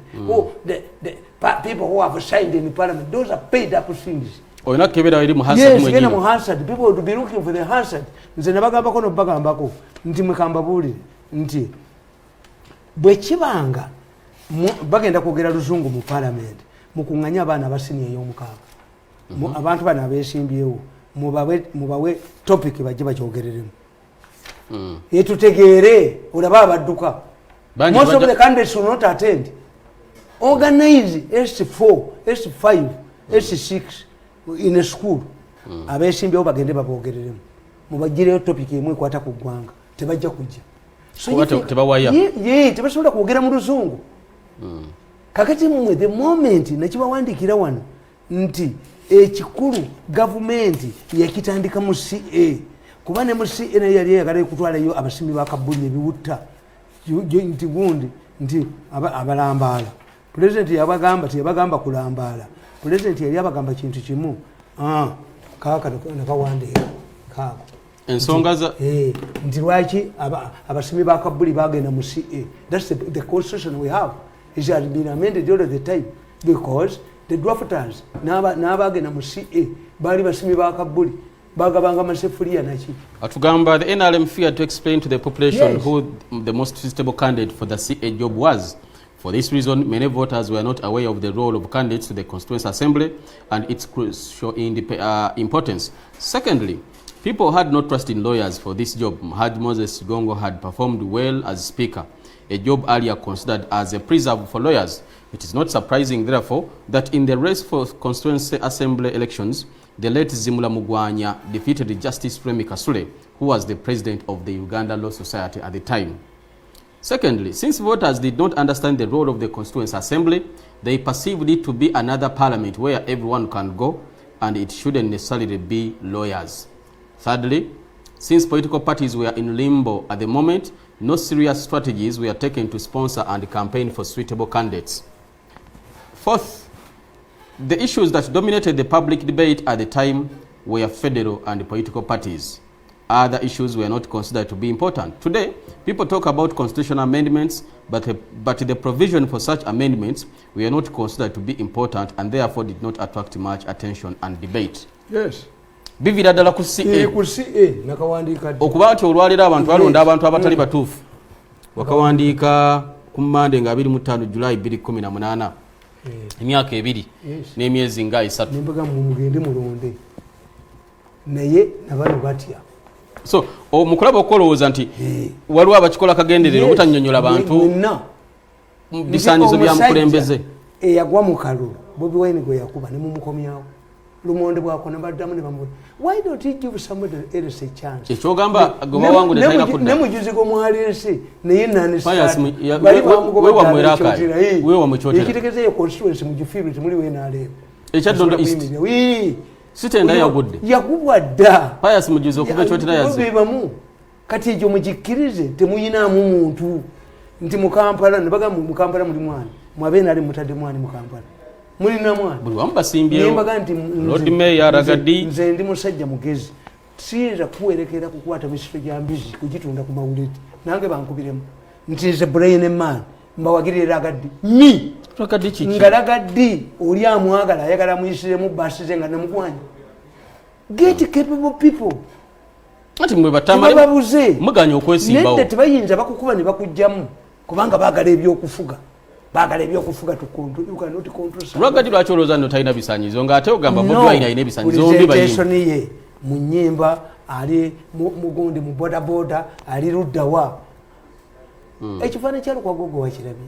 people who have signed in parliament those are paid up things oyina kebera eri mu hansard mwenyewe yes mu hansard people would be looking for the hansard nze nabagambako nobagambako nti mwekambabuulire nti bwe kibanga bagenda kwogera luzungu mu parliament mukuŋŋanya abaana abasini ey'omukaaga abantu bano abeesimbyewo mubawe topic bajje bakyogereremu etutegeere olaba abadduka most of the candidates will not attend organize S4 S5 S6 in a school abeesimbyewo bagende baboogereremu mubagireyo topic emu ekwata ku ggwanga tebajja kujja tebasobola kwogera mu luzungu kakati mmwe the moment nekibawandiikira wano nti ekikulu gavumenti yakitandika mu CA kuba ne mu CA naye yali eyagala okutwalayo abasimi ba kabbuli ebiwutta nti gundi nti abalambaala pulezidenti teyabagamba kulambaala pulezidenti yali abagamba kintu kimu kaaka nakawandiika kaako ensonga za nti lwaki abasimi ba kabbuli bagenda mu CA that's the constitution we have it has been amended all of the time because the drafters n'abagenda mu CA baali basimi ba kabbuli bagabanga masefuliya naki atugamba the NRM feared to explain to the population who the most suitable candidate for the CA job was. For this reason, many voters were not aware of the role of candidates to the Constituency Assembly and its crucial importance. Secondly, people had no trust in lawyers for this job. Had Moses Gongo had performed well as Speaker, a job earlier considered as a preserve for lawyers. It is not surprising, therefore, that in the race for Constituency Assembly elections, the late Zimula Mugwanya defeated Justice Remi Kasule, who was the president of the Uganda Law Society at the time. Secondly, since voters did not understand the role of the Constituency Assembly, they perceived it to be another parliament where everyone can go, and it shouldn't necessarily be lawyers. Thirdly, since political parties were in limbo at the moment, no serious strategies were taken to sponsor and campaign for suitable candidates. Fourth, the issues that dominated the public debate at the time were federal and political parties. Other issues were not considered to be important. Today, people talk about constitutional amendments, but the provision for such amendments were not considered to be important and therefore did not attract much attention and debate. Yes. Bivira ddala ku CA nakawandiika okuba nti olwaliro abantu balonda abantu abatali batuufu wakawandiika ku Monday nga 25 July 2018 emyaka 2 n'emyezi nga 3 nembaga mugende mulonde naye nabano batya so mukulaba okolowooza nti waliwo abakikola kagenderero obutanyonyola abantu bisaanyizo bya mukulembeze eyagwa mu kalulu Bobi Wine gwe yakuba ne mumukomyawo lumonde bwako nabaddamu ne bamuwa why don't you give somebody else a chance ekyogamba goma wangu ne tayina kudda ne mujuzi go mwalese naye nani we wamweraka we wamuchotera ikitegeze yo constituency mujifiru temuli we naleba ekyadondo east sitenda yagudde yakubwa dda pius mujuzi okuba ekyotera yazi bibamu kati ekyo mujikirize temuyinaamu muntu nti mukampala nebaga mukampala muli mwana mwabena ali mutadde mwani mukampala mulina mwana buli wamu basimbyewo nembaga nti Lord Mayor Ragadi nze ndi musajja mugezi siyinza kuwerekera kukwata misito gya mbizi kugitunda ku mawulire nange bankubiremu nti nze brain man mbawagirire Ragadi Ragadi kiki nga Ragadi oli amwagala ayagala muyisiremu basize nga namugwanya get capable people ati mwe batamale babuze muganya okwesimbawo nende tebayinza bakukuba ne bakujjamu kubanga baagala ebyokufuga lwagati lwaki olowooza nno talina bisanyizo ng'ate ogamba Bobi Wine alina ebisanyizo bombi bayimbi ye mu nnyimba ali mugundi mu bodaboda ali luddawa ekifaananyi kya Lukwago wakirabye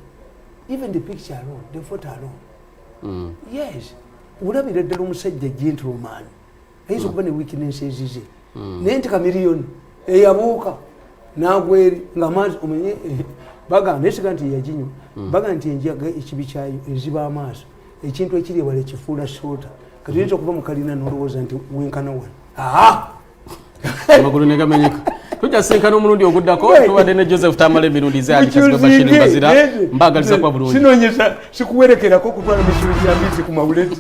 even the picture alone the photo alone yes olabira ddala omusajja gentleman ayinza okuba ne weaknesses ze naye nti kamiliyoni eyabuuka n'agweri ng'amaazi omenye bagamba nesiga nti yaginywa bagamba nti enjaga ekibi kyayo eziba amaaso ekintu ekiri ewala ekifuula soota kati oyinza okuba mukalina n'olowooza nti wenkana wano amagulu ne gamenyeka tujja sinkana omulundi oguddako tubadde ne Joseph Tamale mirundi ze Kazibwe Bashir Mbazira mbagaliza kwa bulungi sinonyesa sikuwerekerako kutwala misiro gya mbizi ku mawuleti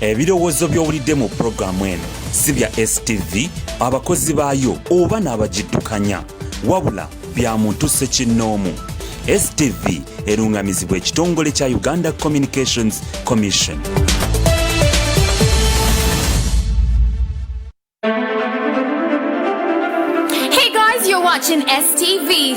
ebirowoozo by'owulidde mu puroguramu eno si bya STV abakozi baayo oba n'abagiddukanya wabula bya muntu ssekinnoomu. STV erungamizibwa ekitongole kya Uganda Communications Commission. Hey guys, you're watching STV.